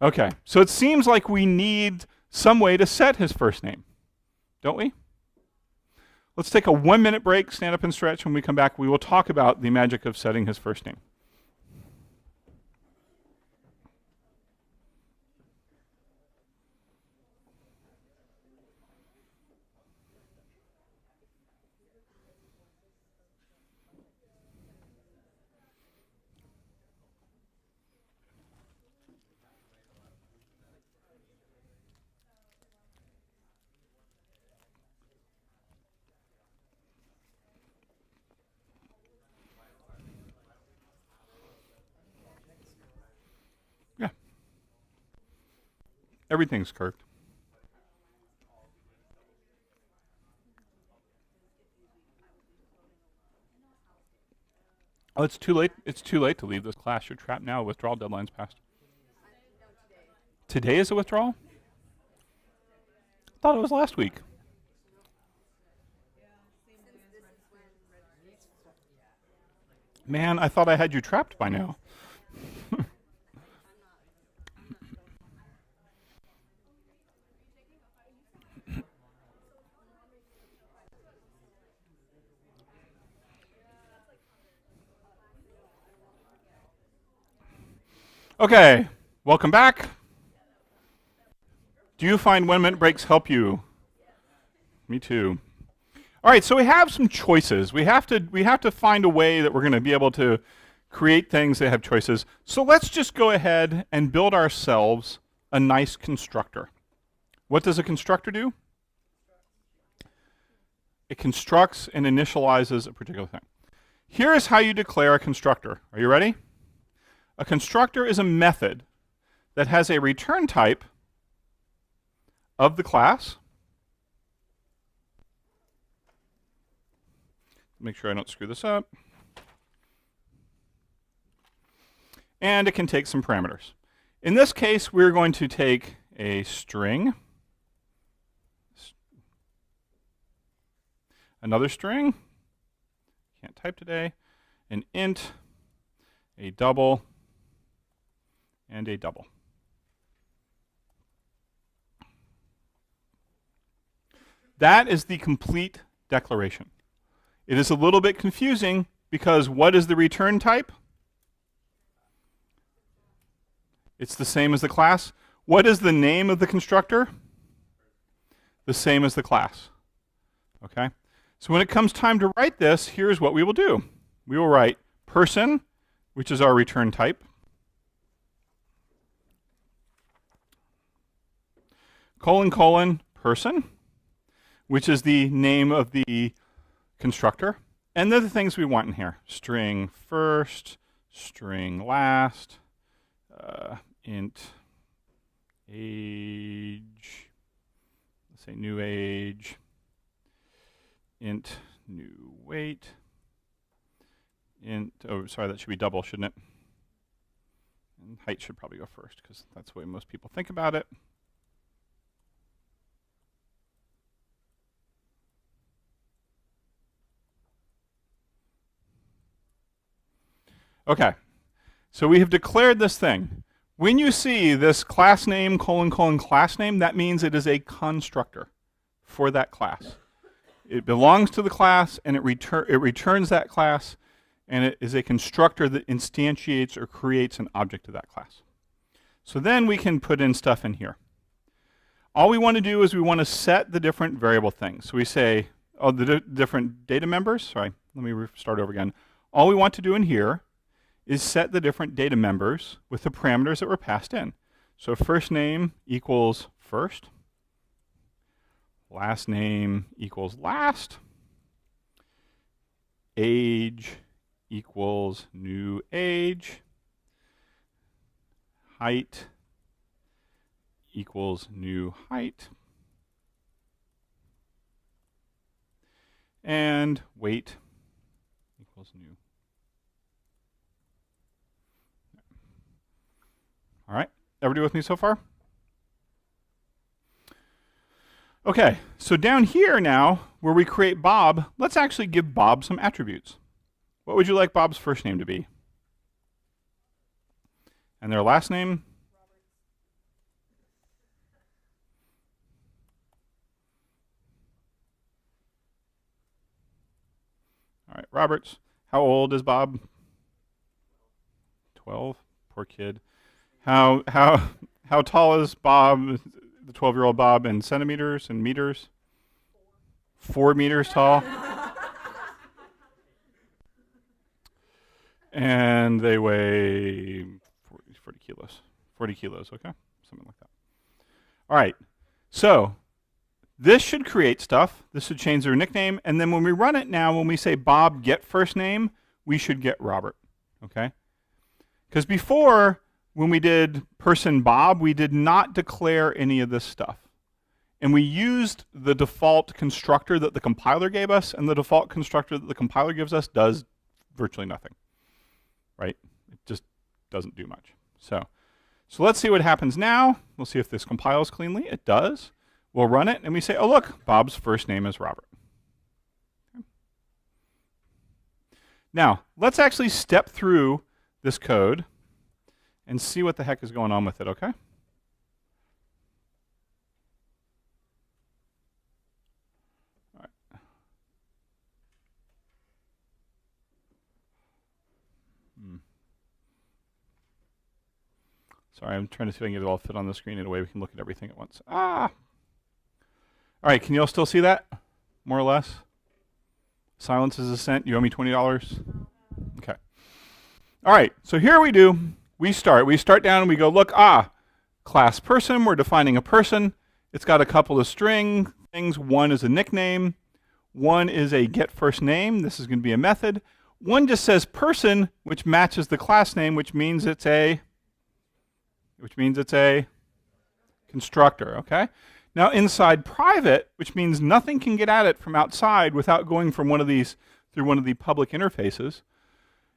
Okay, so it seems like we need some way to set his first name, don't we? Let's take a 1-minute break, stand up and stretch. When we come back, we will talk about the magic of setting his first name. Yeah. Everything's curved. Oh, it's too late. It's too late to leave this class. You're trapped now. Withdrawal deadline's passed. Today is a withdrawal? I thought it was last week. Man, I thought I had you trapped by now. Okay, welcome back. Do you find 1-minute breaks help you? Me too. All right, so we have some choices. We have to find a way that we're going to be able to create things that have choices. So let's just go ahead and build ourselves a nice constructor. What does a constructor do? It constructs and initializes a particular thing. Here is how you declare a constructor. Are you ready? A constructor is a method that has a return type of the class. Make sure I don't screw this up. And it can take some parameters. In this case, we're going to take a string, another string, can't type today, an int, a double, and a double. That is the complete declaration. It is a little bit confusing because what is the return type? It's the same as the class. What is the name of the constructor? The same as the class. Okay? So when it comes time to write this, here's what we will do. We will write person, which is our return type, colon, colon, person, which is the name of the constructor. And they're the things we want in here. String first, string last, int age, let's say new age, int new weight, int, oh, sorry, that should be double, shouldn't it? And height should probably go first because that's the way most people think about it. Okay, so we have declared this thing. When you see this class name, colon, colon, class name, that means it is a constructor for that class. It belongs to the class, and it returns that class, and it is a constructor that instantiates or creates an object of that class. So then we can put in stuff in here. All we want to do is we want to set the different variable things. So we say, oh, the different data members. Sorry, let me start over again. All we want to do in here is set the different data members with the parameters that were passed in. So first name equals first, last name equals last, age equals new age, height equals new height, and weight equals new. All right, everybody with me so far? Okay, so down here now, where we create Bob, let's actually give Bob some attributes. What would you like Bob's first name to be? And their last name? All right, Roberts. How old is Bob? 12. Poor kid. How tall is Bob, the 12-year-old Bob, in centimeters and meters? 4 meters tall. And they weigh 40 kilos. 40 kilos, okay? Something like that. All right, so this should create stuff. This should change their nickname. And then when we run it now, when we say Bob get first name, we should get Robert, okay? Because before, when we did person Bob, we did not declare any of this stuff. And we used the default constructor that the compiler gave us, and the default constructor that the compiler gives us does virtually nothing, right? It just doesn't do much. So let's see what happens now. We'll see if this compiles cleanly. It does. We'll run it, and we say, oh, look, Bob's first name is Robert. Okay. Now, let's actually step through this code and see what the heck is going on with it, okay? All right. Sorry, I'm trying to see if I can get it all fit on the screen in a way we can look at everything at once. Ah! All right, can you all still see that? More or less? Silence is assent. You owe me $20? Okay. All right, so here we do. We start down and we go, look, class person. We're defining a person. It's got a couple of string things. One is a nickname. One is a get first name. This is going to be a method. One just says person, which matches the class name, which means it's a constructor, okay? Now inside private, which means nothing can get at it from outside without going from one of these through one of the public interfaces,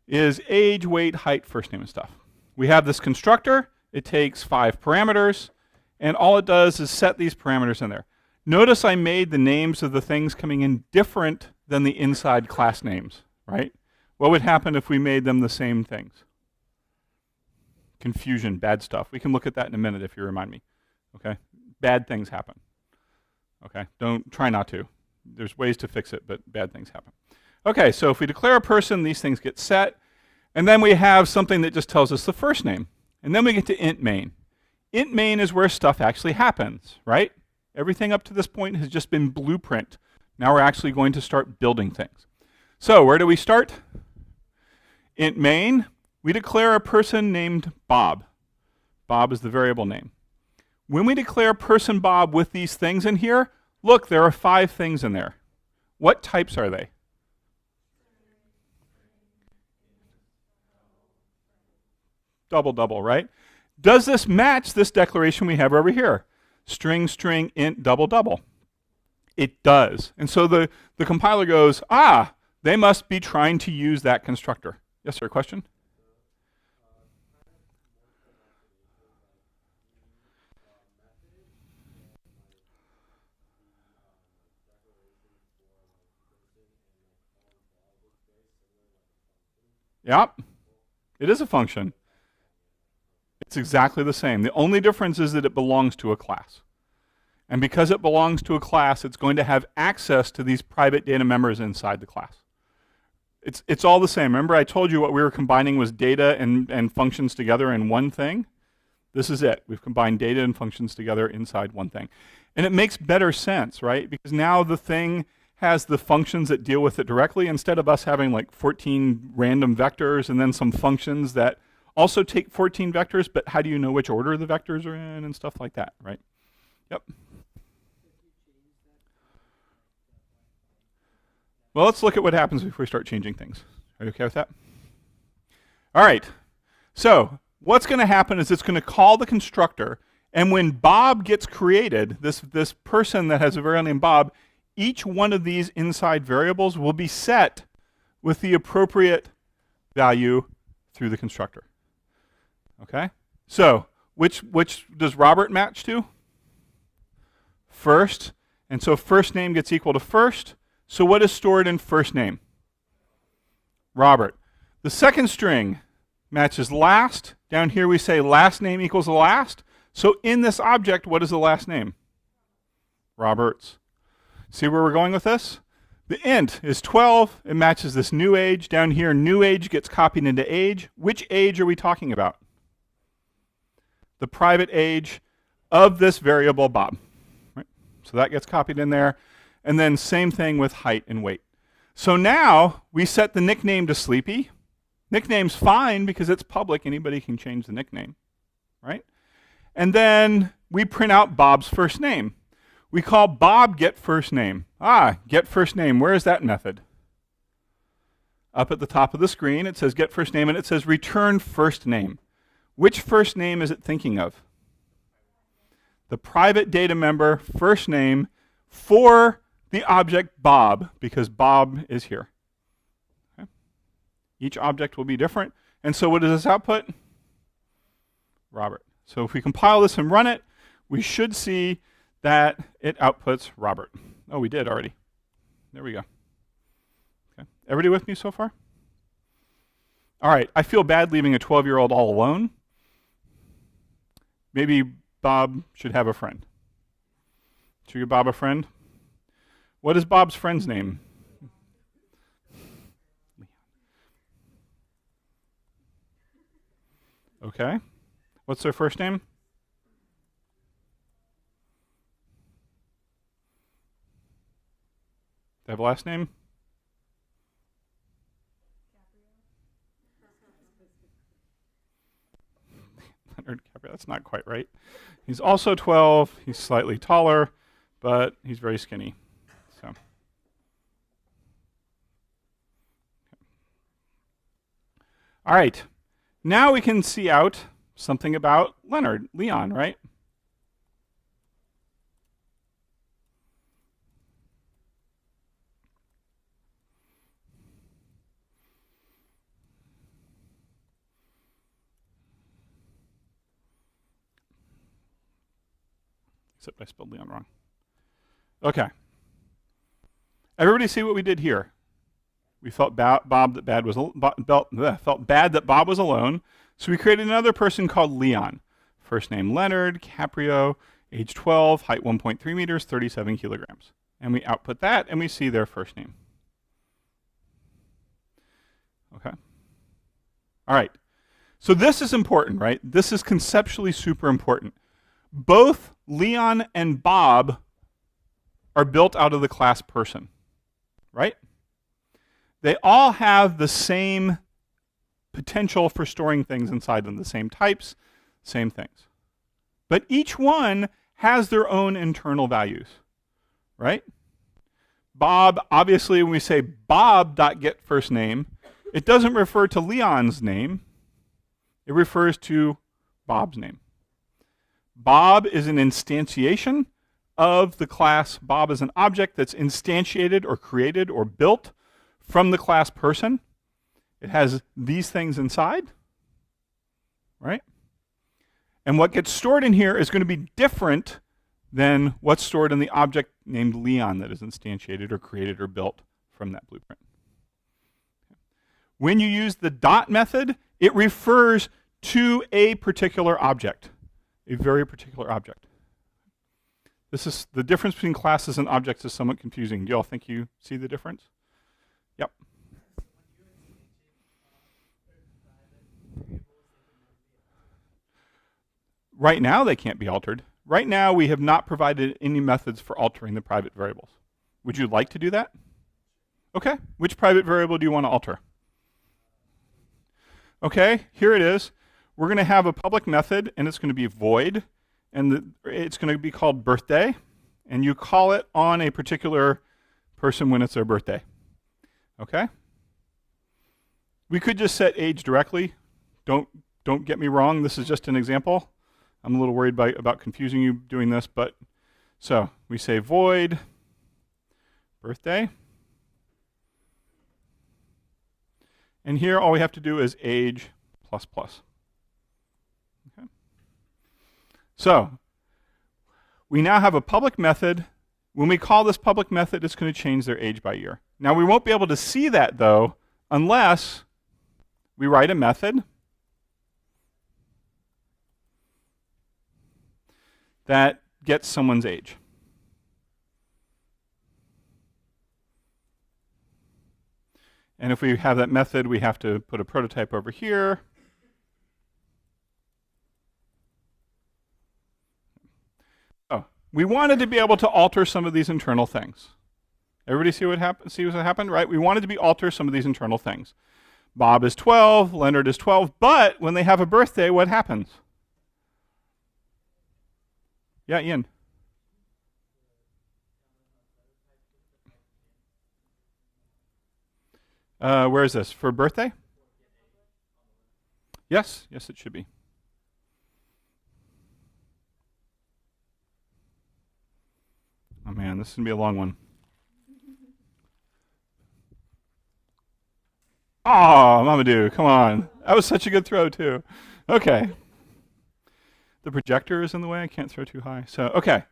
is age, weight, height, first name and stuff. We have this constructor. It takes 5 parameters, and all it does is set these parameters in there. Notice I made the names of the things coming in different than the inside class names, right? What would happen if we made them the same things? Confusion, bad stuff. We can look at that in a minute if you remind me, okay? Bad things happen, okay? Try not to. There's ways to fix it, but bad things happen. Okay, so if we declare a person, these things get set, and then we have something that just tells us the first name. And then we get to int main. Int main is where stuff actually happens, right? Everything up to this point has just been blueprint. Now we're actually going to start building things. So where do we start? Int main, we declare a person named Bob. Bob is the variable name. When we declare person Bob with these things in here, look, there are 5 things in there. What types are they? Double, right? Does this match this declaration we have over here? String, string, int, double. It does. And so the compiler goes, they must be trying to use that constructor. Yes, sir, question? Yep, it is a function. It's exactly the same. The only difference is that it belongs to a class. And because it belongs to a class, it's going to have access to these private data members inside the class. It's all the same. Remember I told you what we were combining was data and functions together in one thing? This is it. We've combined data and functions together inside one thing. And it makes better sense, right? Because now the thing has the functions that deal with it directly instead of us having like 14 random vectors and then some functions that also take 14 vectors, but how do you know which order the vectors are in and stuff like that, right? Yep. Well, let's look at what happens if we start changing things. Are you okay with that? All right. So what's going to happen is it's going to call the constructor, and when Bob gets created, this person that has a variable named Bob, each one of these inside variables will be set with the appropriate value through the constructor. Okay? So Which does Robert match to? First. And so first name gets equal to first. So what is stored in first name? Robert. The second string matches last. Down here we say last name equals the last. So in this object, what is the last name? Roberts. See where we're going with this? The int is 12. It matches this new age. Down here, new age gets copied into age. Which age are we talking about? The private age of this variable Bob. Right? So that gets copied in there. And then same thing with height and weight. So now we set the nickname to Sleepy. Nickname's fine because it's public. Anybody can change the nickname, right? And then we print out Bob's first name. We call Bob get first name. Get first name. Where is that method? Up at the top of the screen, it says get first name, and it says return first name. Which first name is it thinking of? The private data member first name for the object Bob, because Bob is here. Okay. Each object will be different. And so what does this output? Robert. So if we compile this and run it, we should see that it outputs Robert. Oh, we did already. There we go. Okay. Everybody with me so far? All right. I feel bad leaving a 12-year-old all alone. Maybe Bob should have a friend. Should we give Bob a friend? What is Bob's friend's name? Okay. What's their first name? They have a last name? Leonard Caprio. That's not quite right. He's also 12. He's slightly taller, but he's very skinny. So. All right. Now we can see out something about Leon, right? Except I spelled Leon wrong. Okay. Everybody see what we did here? We felt felt bad that Bob was alone, so we created another person called Leon. First name Leonard, Caprio, age 12, height 1.3 meters, 37 kilograms. And we output that, and we see their first name. Okay. All right. So this is important, right? This is conceptually super important. Both Leon and Bob are built out of the class person, right? They all have the same potential for storing things inside them, the same types, same things. But each one has their own internal values, right? Bob, obviously, when we say Bob.getFirstName, it doesn't refer to Leon's name. It refers to Bob's name. Bob is an instantiation of the class. Bob is an object that's instantiated or created or built from the class person. It has these things inside, right? And what gets stored in here is going to be different than what's stored in the object named Leon that is instantiated or created or built from that blueprint. When you use the dot method, it refers to a particular object, a very particular object. This is the difference between classes and objects is somewhat confusing. Do you all think you see the difference? Yep. Right now, they can't be altered. Right now, we have not provided any methods for altering the private variables. Would you like to do that? Okay. Which private variable do you want to alter? Okay, here it is. We're going to have a public method, and it's going to be void, and it's going to be called birthday, and you call it on a particular person when it's their birthday. Okay? We could just set age directly. Don't get me wrong. This is just an example. I'm a little worried about confusing you doing this, but so we say void birthday. And here all we have to do is age plus plus. Okay. So we now have a public method. When we call this public method, it's going to change their age by year. Now we won't be able to see that though unless we write a method that gets someone's age. And if we have that method, we have to put a prototype over here. Oh, we wanted to be able to alter some of these internal things. Everybody see what happened, right? We wanted to alter some of these internal things. Bob is 12, Leonard is 12, but when they have a birthday, what happens? Yeah, Ian. Where is this? For birthday? Yes, yes, it should be. Oh man, this is going to be a long one. Oh, Mamadou, come on. That was such a good throw, too. Okay. The projector is in the way. I can't throw too high. So, okay.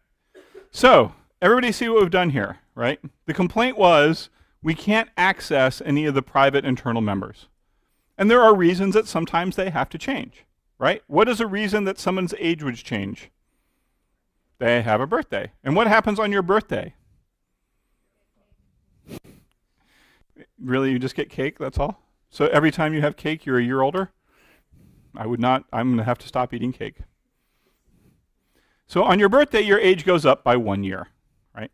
So, everybody see what we've done here, right? The complaint was we can't access any of the private internal members. And there are reasons that sometimes they have to change, right? What is a reason that someone's age would change? They have a birthday. And what happens on your birthday? Really, you just get cake, that's all? So every time you have cake, you're a year older? I would not. I'm going to have to stop eating cake. So on your birthday, your age goes up by 1 year, right?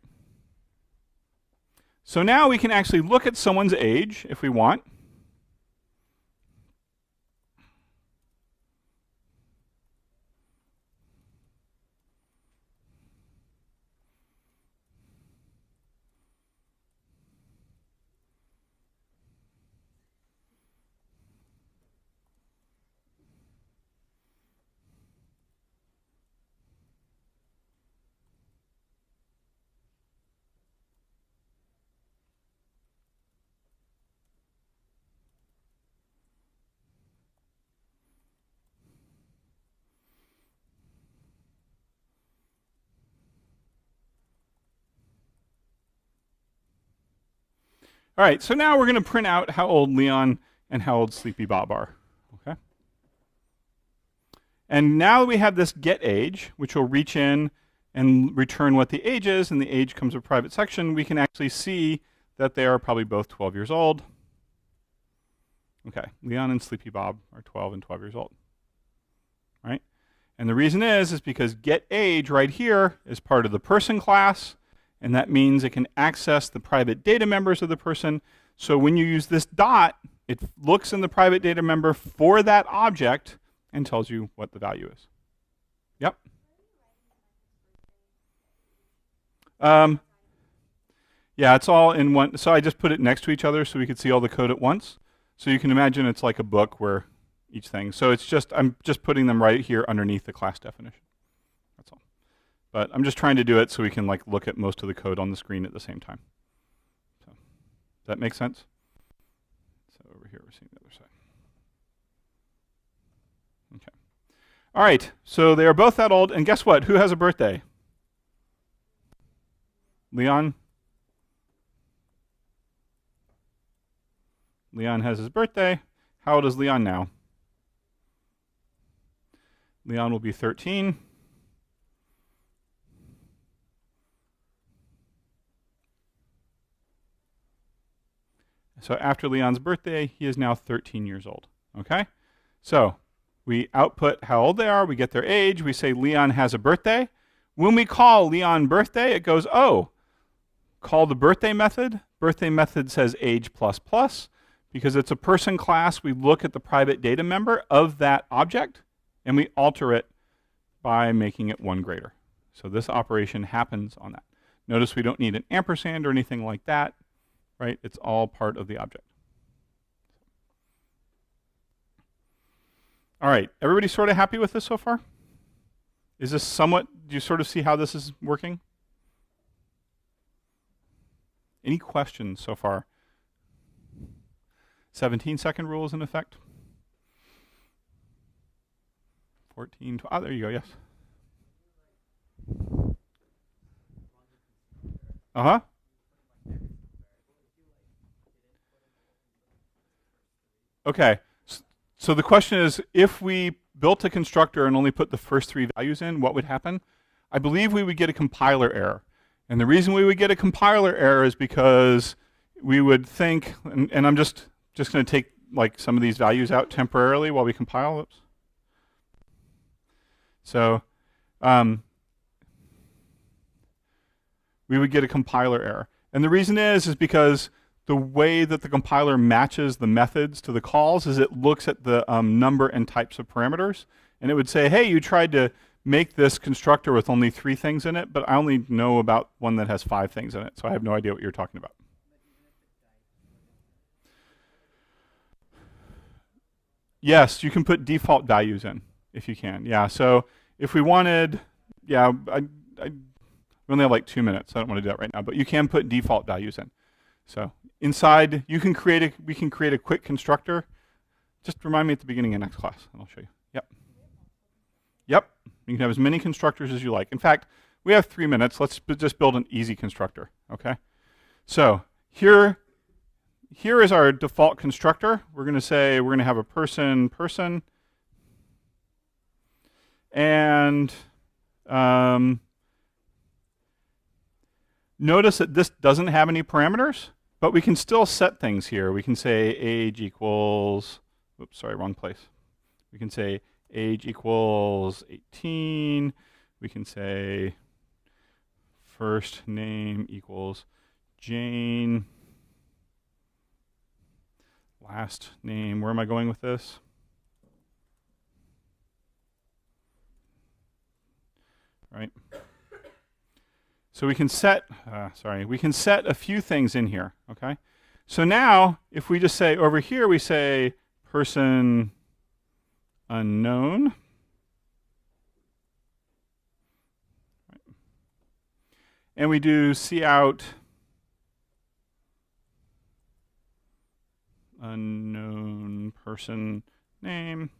So now we can actually look at someone's age if we want. All right, so now we're going to print out how old Leon and how old Sleepy Bob are. Okay. And now we have this get age, which will reach in and return what the age is, and the age comes with a private section. We can actually see that they are probably both 12 years old. Okay, Leon and Sleepy Bob are 12 and 12 years old. Right? And the reason is because get age right here is part of the person class, and that means it can access the private data members of the person. So when you use this dot, it looks in the private data member for that object and tells you what the value is. Yep. Yeah, it's all in one. So I just put it next to each other so we could see all the code at once. So you can imagine it's like a book where each thing. So it's just, I'm just putting them right here underneath the class definition. That's all. But I'm just trying to do it so we can like look at most of the code on the screen at the same time. So, does that make sense? So over here we're seeing the other side. Okay. All right, so they are both that old, and guess what? Who has a birthday? Leon? Leon has his birthday. How old is Leon now? Leon will be 13. So after Leon's birthday, he is now 13 years old. Okay? So we output how old they are, we get their age, we say Leon has a birthday. When we call Leon birthday, it goes, oh, call the birthday method. Birthday method says age plus plus. Because it's a person class, we look at the private data member of that object, and we alter it by making it 1 greater. So this operation happens on that. Notice we don't need an ampersand or anything like that, right? It's all part of the object. All right, everybody sort of happy with this so far? Is this somewhat, do you sort of see how this is working? Any questions so far? 17-second rule is in effect. 14, 12, oh, there you go, yes. Uh-huh. Okay. So the question is, if we built a constructor and only put the first three values in, what would happen? I believe we would get a compiler error. And the reason we would get a compiler error is because we would think, and I'm just going to take like some of these values out temporarily while we compile. Oops. So we would get a compiler error. And the reason is because the way that the compiler matches the methods to the calls is it looks at the number and types of parameters. And it would say, hey, you tried to make this constructor with only 3 things in it, but I only know about one that has 5 things in it. So I have no idea what you're talking about. Yes, you can put default values in if you can. Yeah, so if we wanted, yeah, we only have like 2 minutes. So I don't want to do that right now, but you can put default values in. So inside, we can create a quick constructor. Just remind me at the beginning of next class, and I'll show you. Yep. Yep. You can have as many constructors as you like. In fact, we have 3 minutes. Let's just build an easy constructor. Okay. So here is our default constructor. We're going to say we're going to have a person, and notice that this doesn't have any parameters, but we can still set things here. We can say age equals, oops, sorry, wrong place. We can say age equals 18. We can say first name equals Jane. Last name, where am I going with this? Right. So we can set, we can set a few things in here, okay? So now, if we just say over here, we say person unknown. Right. And we do cout unknown person name.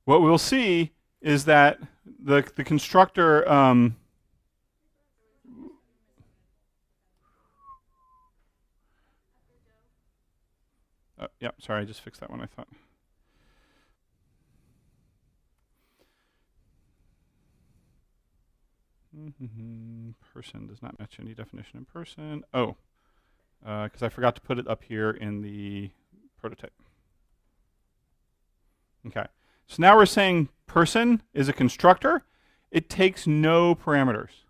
What we'll see is that the constructor yeah, sorry, I just fixed that one, I thought. Person does not match any definition in person. Oh, because I forgot to put it up here in the prototype. Okay, so now we're saying person is a constructor. It takes no parameters.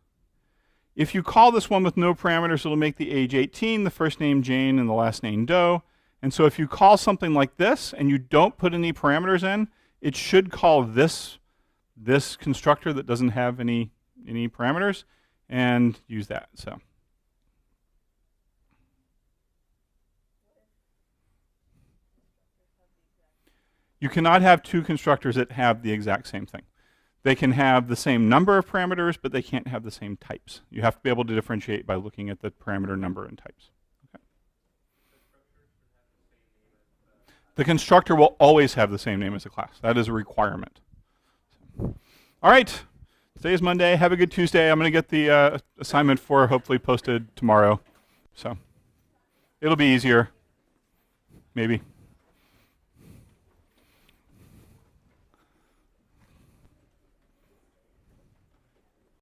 If you call this one with no parameters, it'll make the age 18, the first name Jane, and the last name Doe. And so if you call something like this and you don't put any parameters in, it should call this constructor that doesn't have any parameters and use that. So you cannot have 2 constructors that have the exact same thing. They can have the same number of parameters, but they can't have the same types. You have to be able to differentiate by looking at the parameter number and types. Okay. The constructor will always have the same name as the class. That is a requirement. All right. Today is Monday. Have a good Tuesday. I'm going to get the assignment 4 hopefully posted tomorrow. So it'll be easier. Maybe.